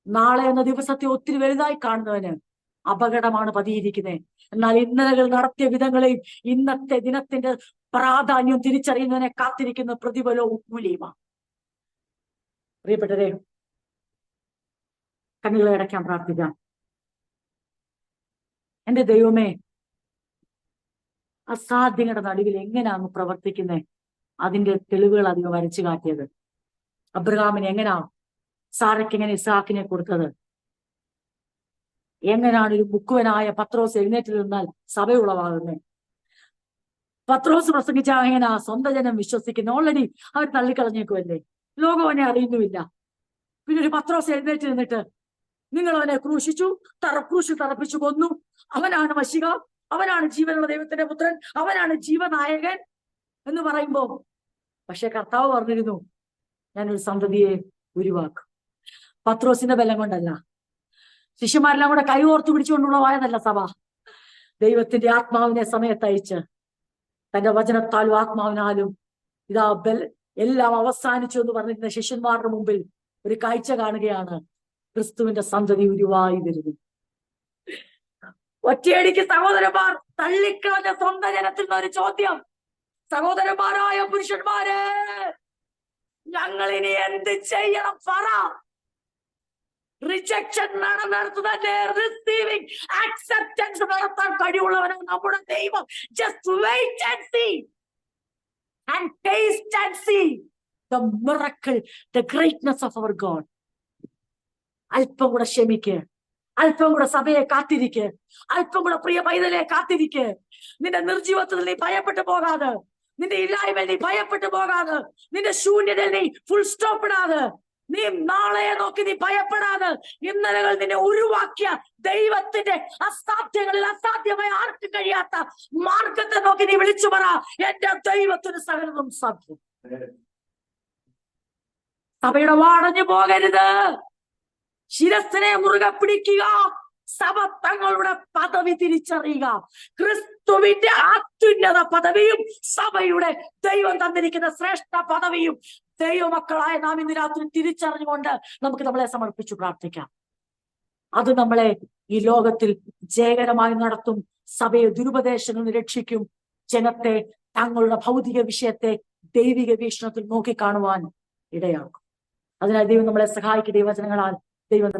നാളെ എന്ന ദിവസത്തെ ഒത്തിരി വലുതായി കാണുന്നവന് അപകടമാണ് പതിയിരിക്കുന്നത്. എന്നാൽ ഇന്നലകൾ നടത്തിയ വിധങ്ങളെയും ഇന്നത്തെ ദിനത്തിന്റെ പ്രാധാന്യം തിരിച്ചറിയുന്നതിനെ കാത്തിരിക്കുന്ന പ്രതിഫലവും കൂലിയുമാണ്. പ്രിയപ്പെട്ടവരെ, കണ്ണുകളെ അടയ്ക്കാൻ പ്രാർത്ഥിക്കാം. എന്റെ ദൈവമേ, അസാധ്യങ്ങളുടെ നടുവിൽ എങ്ങനെയാണ് പ്രവർത്തിക്കുന്നത്? അതിന്റെ തെളിവുകൾ അധികം വരച്ചു കാട്ടിയത്. അബ്രഹാമിന് എങ്ങനെയാ, സാറയ്ക്ക് എങ്ങനെ ഇസ്ഹാക്കിനെ കൊടുത്തത്? എങ്ങനെയാണ് ഒരു മുക്കുവനായ പത്രോസ് എഴുന്നേറ്റ് നിന്നാൽ സഭ ഉളവാകുന്നത്? പത്രോസ് പ്രസംഗിച്ച എങ്ങനെയാ സ്വന്തം ജനം വിശ്വസിക്കുന്നത്? ഓൾറെഡി അവർ തള്ളിക്കളഞ്ഞേക്കുമല്ലേ, ലോകം അവനെ അറിയുന്നുമില്ല. പിന്നെ ഒരു പത്രോസ് എഴുന്നേറ്റ് നിന്നിട്ട് നിങ്ങൾ അവനെ ക്രൂശിച്ചു, ക്രൂശിൽ തറപ്പിച്ചു കൊന്നു, അവനാണ് മശിഹ, അവനാണ് ജീവനുള്ള ദൈവത്തിന്റെ പുത്രൻ, അവനാണ് ജീവനായകൻ എന്ന് പറയുമ്പോ, പക്ഷെ കർത്താവ് പറഞ്ഞിരുന്നു ഞാനൊരു സന്തതിയെ ഉരുവാക്കും. പത്രോസിന്റെ ബലം കൊണ്ടല്ല, ശിഷ്യന്മാരെല്ലാം കൂടെ കൈകോർത്ത് പിടിച്ചുകൊണ്ടുള്ളതായതല്ല സഭ. ദൈവത്തിന്റെ ആത്മാവിനെ സമയത്തയച്ച് തന്റെ വചനത്താലും ആത്മാവിനാലും ഇതാ എല്ലാം അവസാനിച്ചു എന്ന് പറഞ്ഞിരുന്ന ശിഷ്യന്മാരുടെ മുമ്പിൽ ഒരു കാഴ്ച കാണുകയാണ്. ക്രിസ്തുവിന്റെ സന്തതി ഉരുവായി വരുന്നു. ഒറ്റയടിക്ക് സഹോദരന്മാർ തള്ളിക്കളഞ്ഞ സ്വന്തം ജനത്തിൽ നിന്ന് ഒരു ചോദ്യം. സഹോദരന്മാരായ പുരുഷന്മാരെ, ഞങ്ങൾ ഇനി എന്ത് ചെയ്യണം? പറ. റിജക്ഷൻ നടന്നിടത്ത് തന്നെ റിസീവിംഗ് ആക്സെപ്റ്റൻസ് നടത്താൻ കഴിവുള്ളവനാണ് നമ്മുടെ ദൈവം. Just wait and see and taste and see the miracle, the greatness of our God. അല്പം കൂടെ ക്ഷമിക്ക്, അല്പം കൂടെ സഭയെ കാത്തിരിക്ക്, അല്പം കൂടെ പ്രിയ പൈതലെ കാത്തിരിക്ക്. നിന്റെ നിർജീവത്തിൽ നീ ഭയപ്പെട്ടു പോകാതെ, നിന്റെ ഇല്ലായ്മയിൽ നീ ഭയപ്പെട്ടു പോകാതെ, നിന്റെ ശൂന്യതയിൽ നീ ഫുൾ സ്റ്റോപ്പ് ഇടാതെ, നീ നാളെ നോക്കി നീ ഭയപ്പെടാതെ, ഇന്നലകൾ നിന്നെ ഉരുവാക്കിയ ദൈവത്തിന്റെ അസാധ്യങ്ങളിൽ അസാധ്യമായി ആർക്കും കഴിയാത്ത മാർഗത്തെ നോക്കി നീ വിളിച്ചു പറ, എന്റെ ദൈവത്തിന് സകലതും സാധ്യം. സഭയുടെ വാടഞ്ഞു പോകരുത്. ശിരസ്സിനെ മുറുകെ പിടിക്കുക. സഭ തങ്ങളുടെ പദവി തിരിച്ചറിയുക. ക്രിസ്തുവിന്റെ അത്യുന്നത പദവിയും സഭയുടെ ദൈവം തന്നിരിക്കുന്ന ശ്രേഷ്ഠ പദവിയും ദൈവമക്കളായ നാം ഇന്ന് രാത്രി തിരിച്ചറിഞ്ഞുകൊണ്ട് നമുക്ക് നമ്മളെ സമർപ്പിച്ചു പ്രാർത്ഥിക്കാം. അത് നമ്മളെ ഈ ലോകത്തിൽ ജയകരമായി നടത്തും. സഭയെ ദുരുപദേശങ്ങളിൽ രക്ഷിക്കും. ജനത്തെ തങ്ങളുടെ ഭൗതിക വിഷയത്തെ ദൈവിക വീക്ഷണത്തിൽ നോക്കിക്കാണുവാൻ ഇടയാക്കും. അതിനാൽ ദൈവം നമ്മളെ സഹായിക്കും. ദൈവവചനങ്ങളാൽ ദൈവം